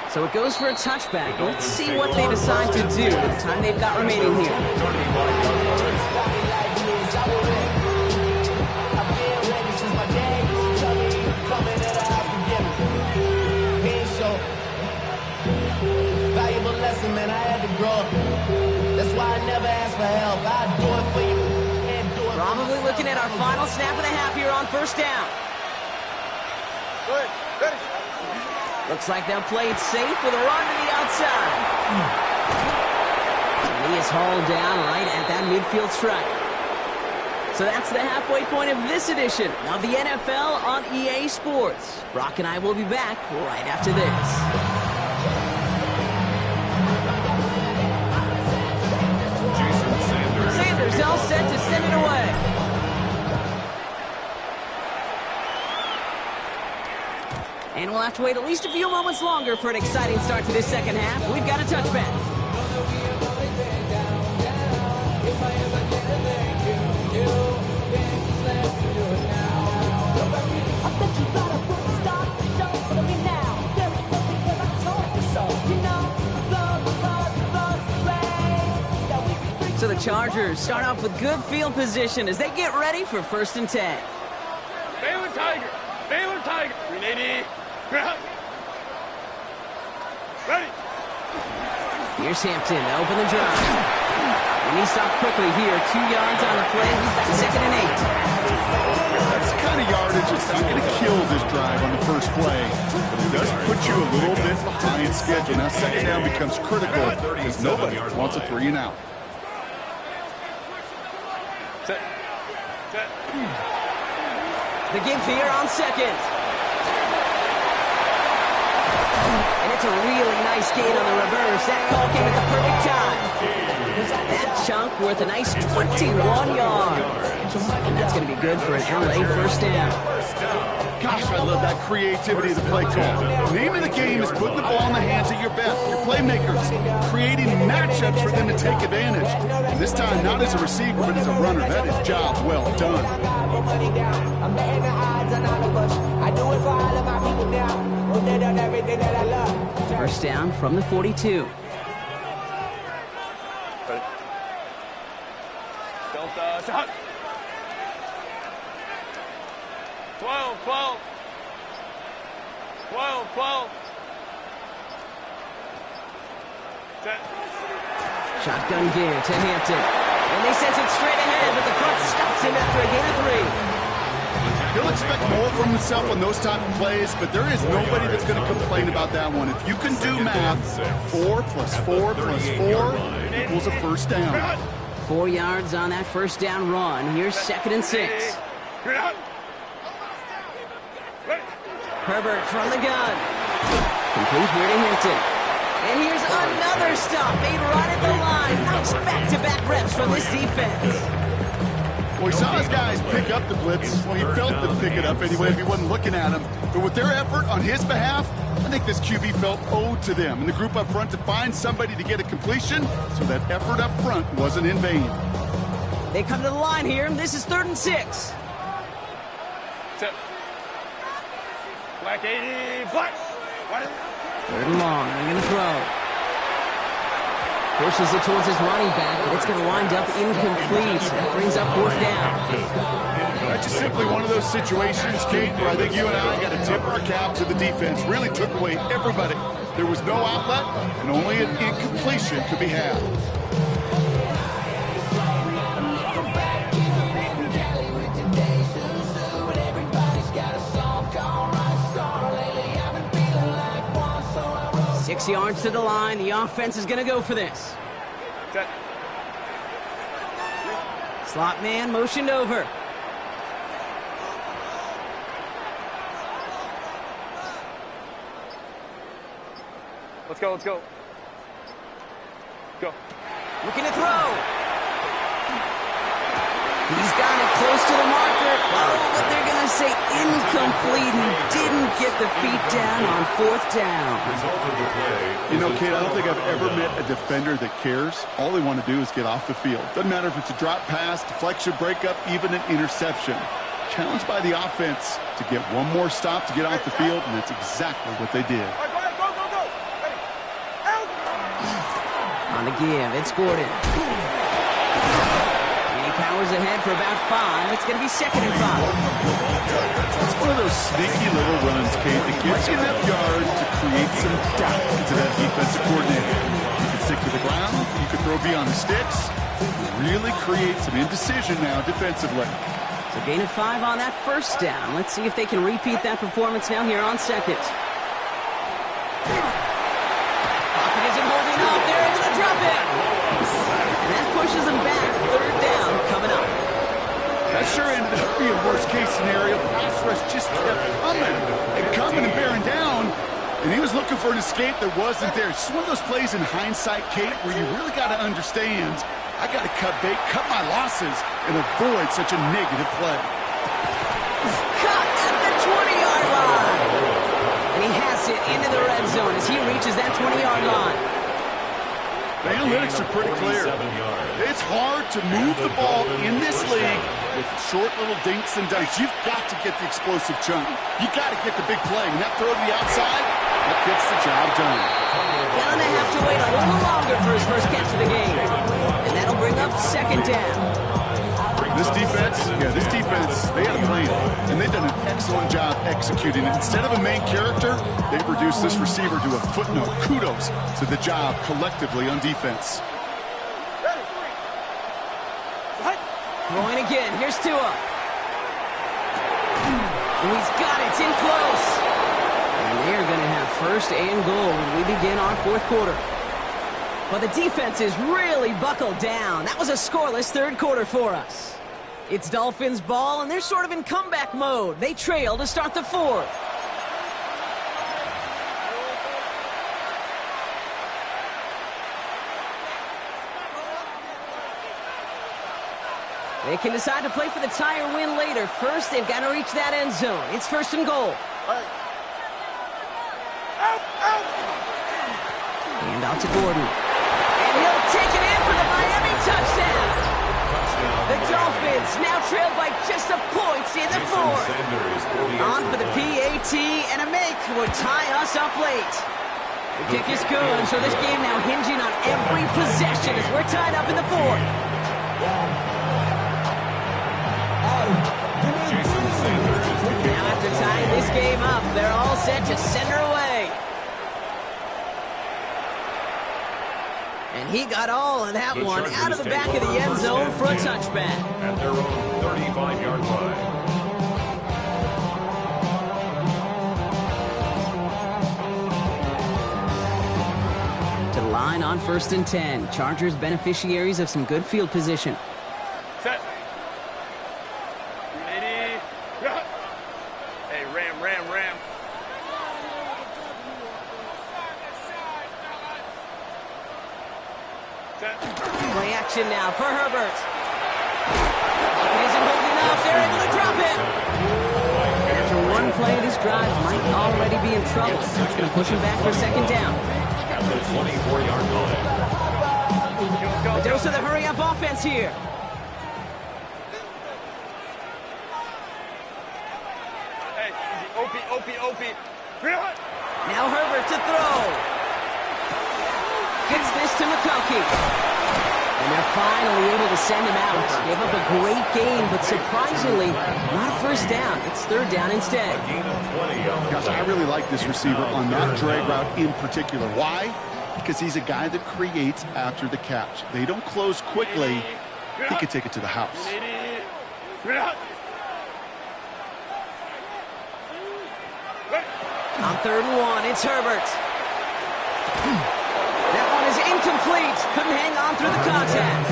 So it goes for a touchback. Let's see what they decide to do with the time they've got remaining here. Valuable lesson, man, I had to grow up. That's why I never ask for help. I do it for you. Probably looking at our final snap and a half here on first down. Good. Ready. Looks like they'll play it safe with a run to the outside. And he is hauled down right at that midfield stripe. So that's the halfway point of this edition of the NFL on EA Sports. Brock and I will be back right after this. Sanders all set to send it away. And we'll have to wait at least a few moments longer for an exciting start to this second half. We've got a touchback. So the Chargers start off with good field position as they get ready for 1st and 10. Baylor Tiger. Baylor Tiger. 380. Ready. Here's Hampton to open the drive. And he stopped quickly here. 2 yards on the play. He's got 2nd and 8. That's the kind of yardage that's not going to kill this drive on the first play. But it does put you a little bit behind schedule. Now 2nd down becomes critical because nobody wants a 3 and out. Set. The give here on 2nd. And it's a really nice gain on the reverse. That call came at the perfect time. That chunk worth a nice 21 yards. And that's going to be good for an LA 1st down. Gosh, I love that creativity of the play call. The name of the game is putting the ball in the hands of your best, your playmakers, creating matchups for them to take advantage. And this time, not as a receiver, but as a runner. That is job well done. First down from the 42. Delta. Shot. 12. 12. Set. Shotgun give to Hampton. And they send it straight ahead, but the front stops him after a gain of 3. He'll expect more from himself on those type of plays, but there is nobody that's going to complain about that one. If you can do math, 4 + 4 + 4 equals a 1st down. 4 yards on that 1st down run. Here's 2nd and 6. Herbert from the gun. Complete here to Hampton. And here's another stop made right at the line. Nice back-to-back reps from this defense. Well, he saw his guys pick up the blitz. Well, he felt them pick it up anyway if he wasn't looking at him. But with their effort on his behalf, I think this QB felt owed to them and the group up front to find somebody to get a completion, so that effort up front wasn't in vain. They come to the line here. This is 3rd and 6. Set. Black 80. Black. 3rd and long. They're going to throw. Pushes it towards his running back, but it's going to wind up incomplete. That brings up 4th down. That's just simply one of those situations, Kate, where I think you and I got to tip our cap to the defense. Really took away everybody. There was no outlet, and only an incompletion could be had. Six yards to the line. The offense is going to go for this. Set. Slot man motioned over. Let's go. Go. Looking to throw. He's got it close to the marker. Oh, but they're going to say incomplete. He didn't get the feet down on 4th down. You know, Kate, I don't think I've ever met a defender that cares. All they want to do is get off the field. Doesn't matter if it's a drop pass, deflection, breakup, even an interception. challenged by the offense to get one more stop to get off the field, and that's exactly what they did. On the give, it's Gordon. He powers ahead for about 5. It's going to be 2nd and 5. It's one of those sneaky little runs, Kate, that gives you enough yards to create some doubt to that defensive coordinator. You can stick to the ground. You can throw beyond the sticks. Really create some indecision now defensively. So gain of 5 on that first down. Let's see if they can repeat that performance now here on 2nd. Pocket isn't holding up. They're able to drop it. And that pushes them back. 3rd down coming up. That sure ended up being a worst-case scenario. Pass rush just kept coming and bearing down. And he was looking for an escape that wasn't there. It's just one of those plays in hindsight, Kate, where you really got to understand, I got to cut bait, cut my losses, and avoid such a negative play. Cut at the 20-yard line. And he has it into the red zone as he reaches that 20-yard line. The analytics are pretty clear. It's hard to move the ball in this league with short little dinks and dunks. You've got to get the explosive chunk. You got to get the big play. And that throw to the outside, that gets the job done. Gonna have to wait a little longer for his first catch of the game. And that'll bring up 2nd down. This defense, they had a plan. And they've done an excellent job executing it. Instead of a main character, they've reduced this receiver to a footnote. Kudos to the job collectively on defense. Throwing again. Here's Tua. And he's got it. It's in close. And they're going to have 1st and goal when we begin our 4th quarter. But the defense is really buckled down. That was a scoreless 3rd quarter for us. It's Dolphins ball, and they're sort of in comeback mode. They trail to start the 4th. They can decide to play for the tie or win later. First, they've got to reach that end zone. It's 1st and goal. And out to Gordon. And he'll take it in for the Miami touchdown. The Dolphins now trail by just a point in the 4th. On for the PAT, and a make would tie us up late. The kick is good, so this game now hinging on every possession as we're tied up in the 4th. Now after tying this game up, they're all set to send her away. And he got all of that one out of the back of the end zone for a touchback. At their own 35-yard line. To the line on 1st and 10. Chargers beneficiaries of some good field position. Set. Ready. Hey, ram. Set. Play action now for Herbert. It isn't holding up. They're able to drop it. And after one play, this drive might already be in trouble. That's going to push him back for 2nd down. At the 24-yard line. A dose of the hurry-up offense here. Hey, OP. Now Herbert to throw. Gets this to McConkey. And they're finally able to send him out. Gave up a great game, but surprisingly, not a 1st down. It's 3rd down instead. Gosh, I really like this receiver on that drag route in particular. Why? Because he's a guy that creates after the catch. They don't close quickly. He could take it to the house. On 3rd and 1, it's Herbert. That one is incomplete. Couldn't hang on through the contact.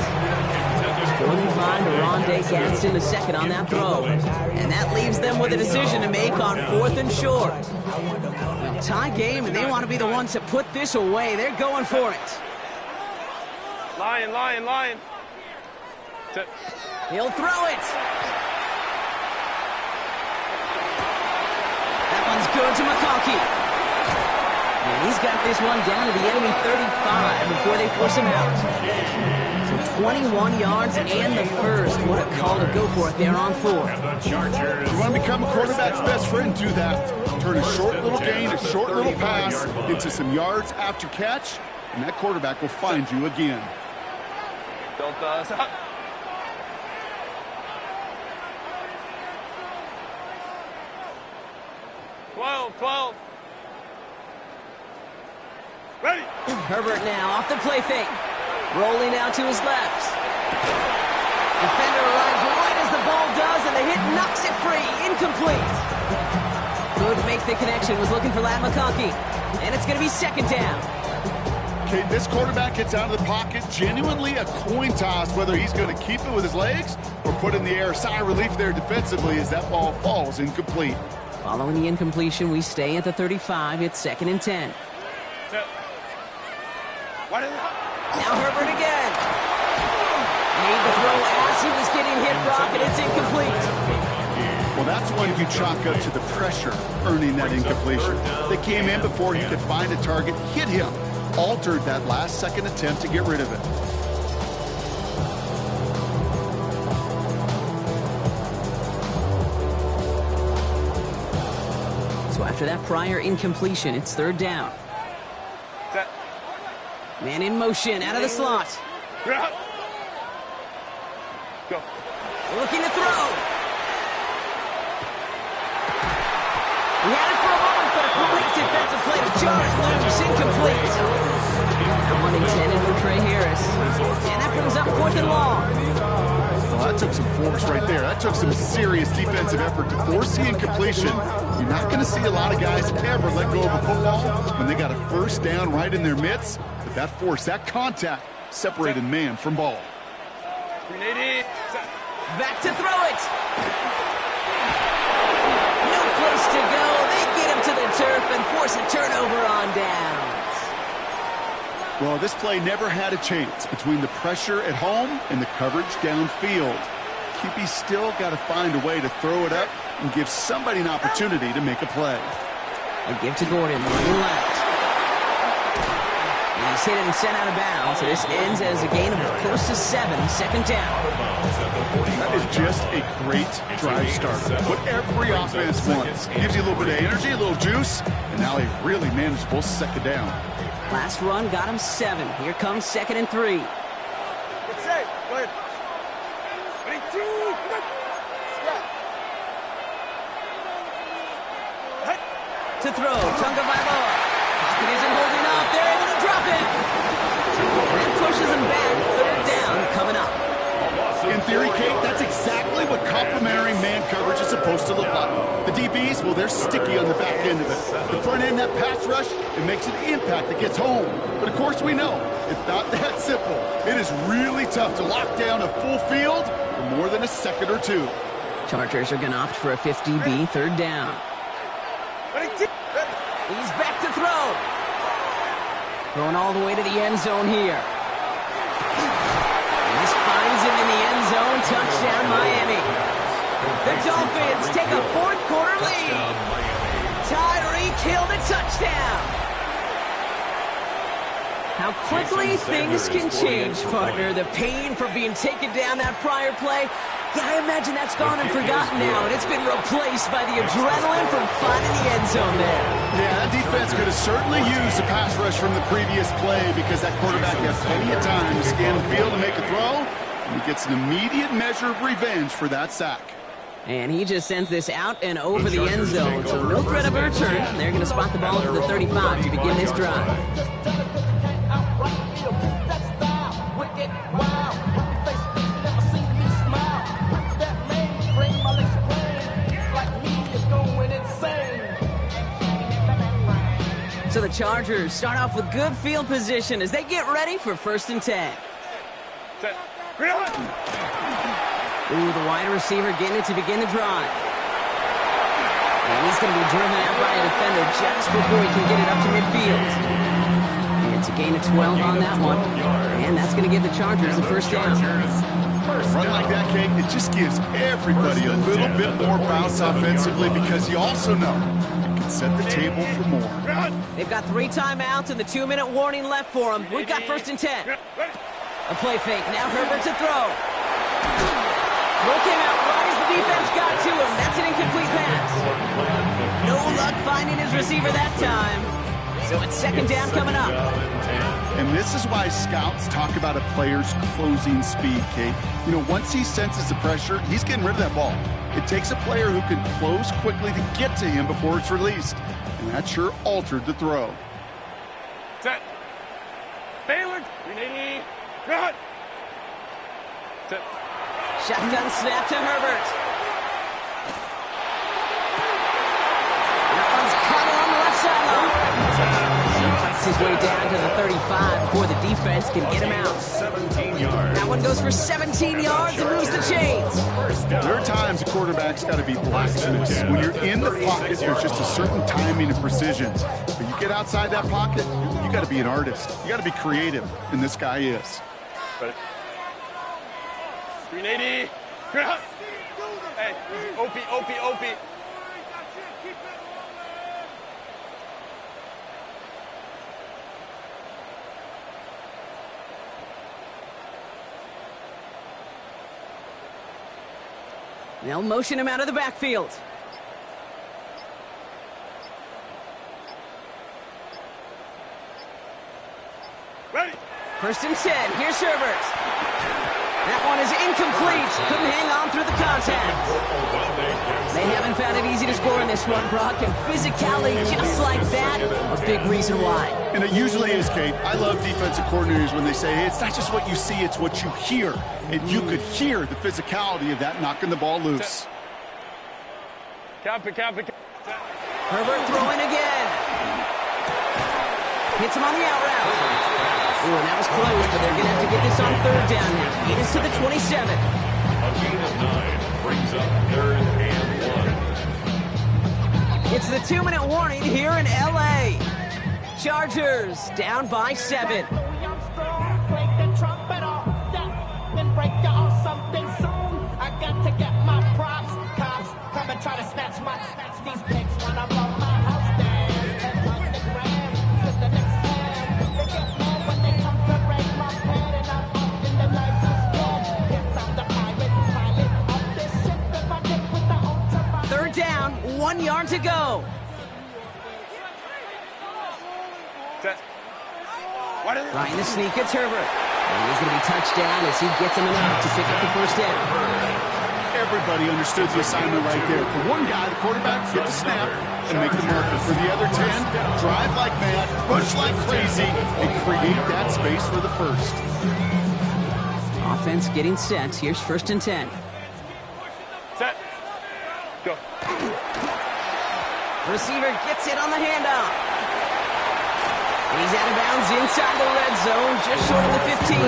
Couldn't find Rondé Gadsden the 2nd on that throw. And that leaves them with a decision to make on 4th and short. Well, tie game, and they want to be the ones to put this away. They're going for it. Lion. He'll throw it. That one's good to McConkey. And He's got this one down to the enemy 35 before they force him out. So 21 yards and the first. What a call to go for it there on 4. You want to become a quarterback's best friend, do that. Turn a short little gain, a short little pass into some yards after catch, and that quarterback will find you again. Don't stop. 12. Ready. Herbert now off the play fake. Rolling out to his left. Defender arrives right as the ball does, and the hit knocks it free. Incomplete. Couldn't make the connection. Was looking for Lat McConkey. And it's going to be second down. Okay, this quarterback gets out of the pocket. Genuinely a coin toss whether he's going to keep it with his legs or put in the air. Sigh of relief there defensively as that ball falls incomplete. Following the incompletion, we stay at the 35. It's 2nd and 10. Now Herbert again. Made the throw as he was getting hit, Brock, and it's incomplete. Well, that's one you chalk up to the pressure earning that incompletion. They came in before he could find a target, hit him, altered that last second attempt to get rid of it. So after that prior incompletion, it's 3rd down. Man in motion, out of the slot. Go. Looking to throw. He had it for a moment, but a great defensive play to jar it loose. Incomplete. That one intended for Trey Harris. And that brings up 4th and long. Well, that took some force right there. That took some serious defensive effort to force the incompletion. You're not going to see a lot of guys ever let go of a football when they got a first down right in their midst. But that force, that contact, separated man from ball. Back to throw it. No place to go. They get him to the turf and force a turnover on downs. Well, this play never had a chance between the pressure at home and the coverage downfield. QB still got to find a way to throw it up and give somebody an opportunity to make a play. A give to Gordon, running left. And he's hit and sent out of bounds. So this ends as a gain of close to 7, 2nd down. That is just a great drive starter. What every offense wants. Gives you a little bit of energy, a little juice, and now a really manageable 2nd down. Last run got him 7. Here comes 2nd and 3. Good save. Go ahead. Ready, 2. To throw, Tunga Vailoa. Pocket isn't holding up. They're able to drop it. That pushes him back. 3rd down coming up. In theory, Kate, that's exactly what complementary man coverage is supposed to look like. The DBs, well, they're sticky on the back end of it. The front end, that pass rush, it makes an impact that gets home. But of course we know, it's not that simple. It is really tough to lock down a full field for more than a second or two. Chargers are going to opt for a 50B, 3rd down. He's back to throw. Going all the way to the end zone here. And this finds him in the end zone. Touchdown, Miami. The Dolphins take a 4th quarter lead. Tyreek Hill the touchdown. How quickly things can change, partner. The pain for being taken down that prior play. Yeah, I imagine that's gone and forgotten now, and it's been replaced by the adrenaline from finding the end zone there. Yeah, that defense could have certainly used a pass rush from the previous play because that quarterback had plenty of time to scan the field and make a throw, and he gets an immediate measure of revenge for that sack. And he just sends this out and over the end zone, so no threat of a return. They're going to spot the ball to the 35 to begin this drive. So the Chargers start off with good field position as they get ready for 1st and 10. Ooh, the wide receiver getting it to begin the drive. And he's going to be driven out by a defender just before he can get it up to midfield. And it's a gain of 12 on that one. And that's going to give the Chargers the 1st down. Run like that, Kate, it just gives everybody a little bit more bounce offensively because you also know you can set the table for more. They've got 3 timeouts and the 2-minute warning left for them. We've got 1st and 10. A play fake. Now Herbert to throw. Throw came out right as the defense got to him. That's an incomplete pass. No luck finding his receiver that time. So it's 2nd down coming up. And this is why scouts talk about a player's closing speed, Kate. You know, once he senses the pressure, he's getting rid of that ball. It takes a player who can close quickly to get to him before it's released. And that sure altered the throw. Set. Baylor. 380. Run. Set. Shotgun snap to Herbert. That one's caught on the left sideline. He fights his way down to the 35 before the defense can get him out. 17 yards. That one goes for 17 yards and moves the chains. There are times a quarterback's got to be blacksmiths. When you're in the pocket, there's just a certain timing and precision. But you get outside that pocket, you got to be an artist. You got to be creative, and this guy is. 380. Hey, OP. They'll motion him out of the backfield. Ready. 1st and 10. Here's Herbert. That one is incomplete. Couldn't hang on through the contact. They haven't found it easy to score in this one, Brock, and physicality just like that, a big reason why. And it usually is, Kate. I love defensive coordinators when they say, hey, it's not just what you see, it's what you hear. And you could hear the physicality of that knocking the ball loose. Cap it. Herbert throwing again. Hits him on the out route. Ooh, and that was close, but they're going to have to get this on 3rd down now. Get us to the 27. A gain of 9 brings up 3rd and 1. It's the 2-minute warning here in L.A. Chargers down by 7. Third down, 1 yard to go. Set. Trying to sneak, it's Herbert. And he's going to be touched down as he gets him enough to pick up the 1st down. Everybody understood the assignment right there. For one guy, the quarterback, get the snap and make the marker. For the other 10, drive like mad, push like crazy, and create that space for the 1st. Offense getting set. Here's 1st and 10. Set. Go. Receiver gets it on the handoff. He's out of bounds inside the red zone, just short of the 15.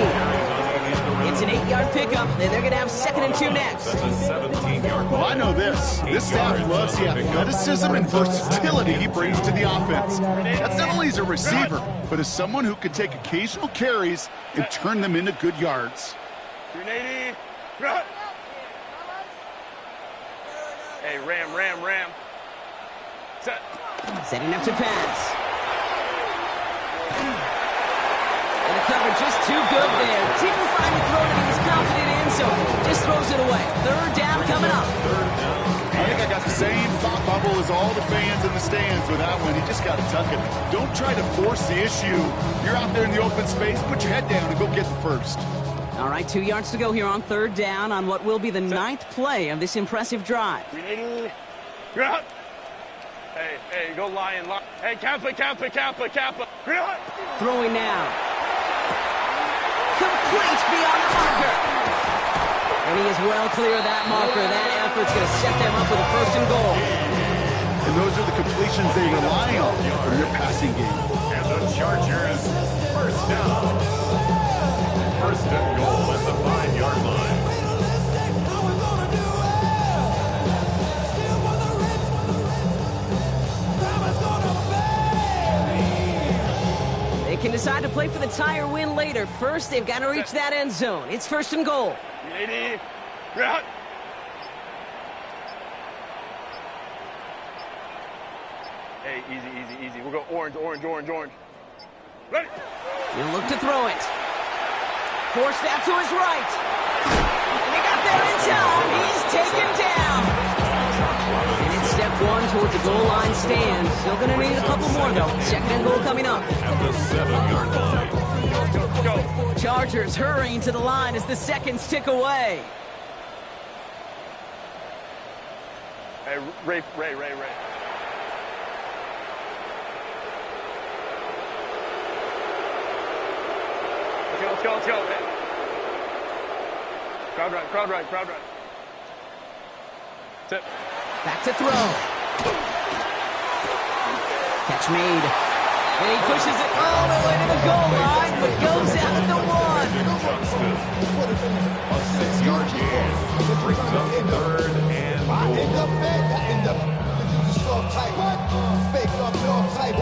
It's an 8-yard pickup, and they're going to have 2nd and 2 next. That's a 17-yard. Well, I know this. This staff loves the athleticism and versatility he brings to the offense. That's not only as a receiver, but as someone who can take occasional carries and turn them into good yards. 380. Run. Hey, ram. Set. Setting up to pass. And the cover just too good there. Didn't find the throw that he was confident in, so just throws it away. 3rd down coming up. I think I got the same thought bubble as all the fans in the stands with that one. You just got to tuck it. Don't try to force the issue. You're out there in the open space. Put your head down and go get the 1st. All right, 2 yards to go here on 3rd down on what will be the 9th play of this impressive drive. 380. Run. Hey, go lion. Hey, Kappa. Run. Throwing now. Complete beyond the marker. And he is well clear of that marker. That effort's going to set them up with a 1st and goal. And those are the completions they rely on for their passing game. And the Chargers, 1st down. 1st and goal at the 5-yard line. They can decide to play for the tie or win later. First, they've got to reach that end zone. It's 1st and goal. 380. Run. Hey, Hey, easy, easy, easy. We'll go orange, orange, orange, orange. Ready? He'll look to throw it. Force snap to his right. And they got there in time. He's taken down. And it's step one towards the goal line stand. Still going to need a couple more, though. Second and goal coming up. At the 7-yard line. Go. Chargers hurrying to the line as the seconds tick away. Hey, Ray. Let's go. Hey. Crowd right. Tip. Back to throw. Catch made. And he pushes it all the way to the goal line, but goes out at the one. Johnston. A 6-yard gain. Brings up 3rd and goal. Fake up, dog type.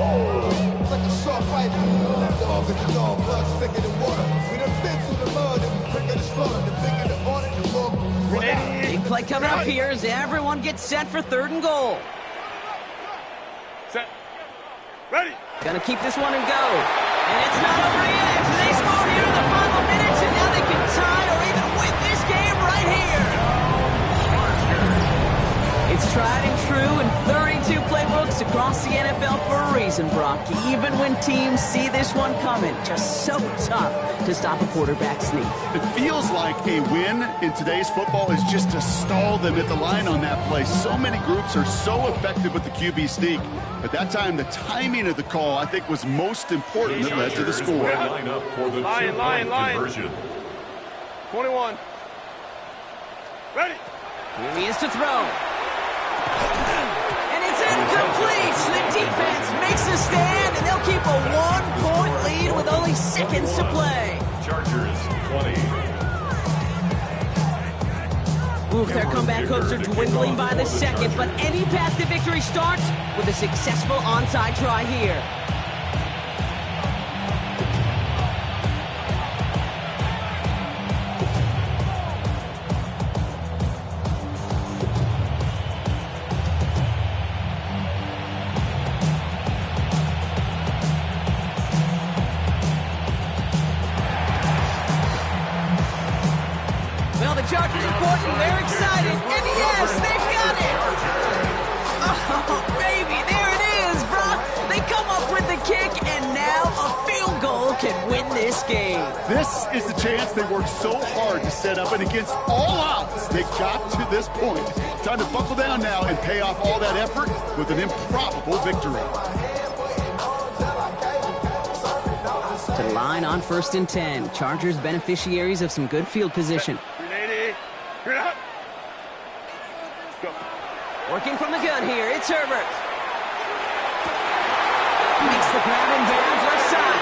Like a shark fight. Dog with the dog, blood thicker than water. We done been through the mud and we quicker to slaughter. The bigger the order, the more. Big play coming up here as everyone gets set for 3rd and goal. Set. Ready. Gonna keep this one and go. And it's not over yet. They score here in the final minutes, and now they can tie or even win this game right here. It's tried and true in 32 playbooks across the NFL for a reason, Brock. Even when teams see this one coming, just so tough to stop a quarterback sneak. It feels like a win in today's football is just to stall them at the line on that play. So many groups are so effective with the QB sneak. At that time, the timing of the call, I think, was most important that led to the score. Line up for the Line. conversion. 21. Ready. Here he is to throw. And it's incomplete. The defense makes a stand, and they'll keep a 1-point lead with only seconds to play. Chargers 20. Oof, their comeback hopes are dwindling by the second, but any path to victory starts with a successful onside try here. Well, the Chargers report, and they're excited, and yes, they've got it! Oh, baby, there it is, Brock! They come up with the kick, and now a field goal can win this game. This is the chance they worked so hard to set up, and against all odds, they got to this point. Time to buckle down now and pay off all that effort with an improbable victory. To the line on 1st and 10. Chargers beneficiaries of some good field position. 380. You're out. Go. Working from the gun here, it's Herbert. Makes the grab in bounds left side.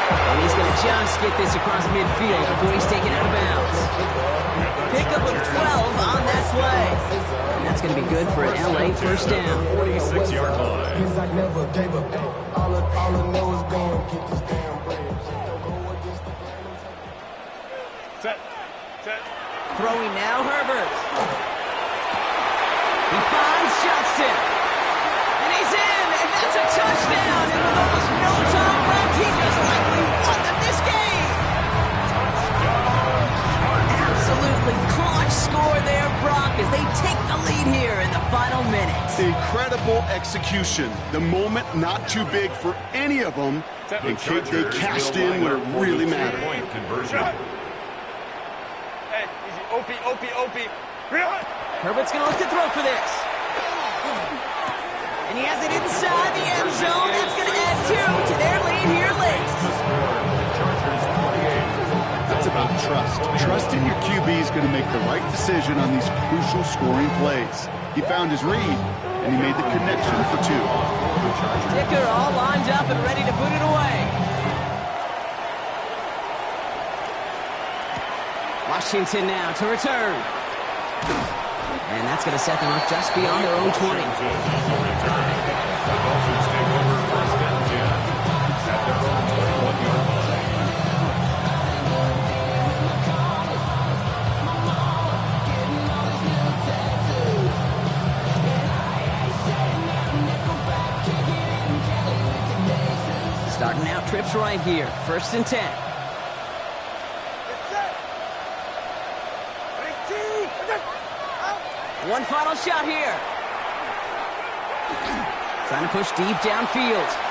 And he's going to just get this across midfield before he's taken out of bounds. Pickup of 12 on that play. And that's going to be good for an LA first down. 46-yard line. Set. Throwing now, Herbert. He finds Johnston. And he's in, and that's a touchdown. And with almost no time left, he just likely won them this game. Absolutely clutch score there, Brock, as they take the lead here in the final minutes. Incredible execution. The moment not too big for any of them. And they cashed in when it really mattered. Point conversion. Hey, easy. OP. Herbert's going to look to throw for this. And he has it inside the end zone. That's going to add 2 to their lead here late. That's about trust. Trusting your QB is going to make the right decision on these crucial scoring plays. He found his read, and he made the connection for 2. Dicker all lined up and ready to boot it away. Washington now to return. And that's going to set them up just beyond their own 20. stops right here. 1st and 10. One final shot here. Trying to push deep downfield.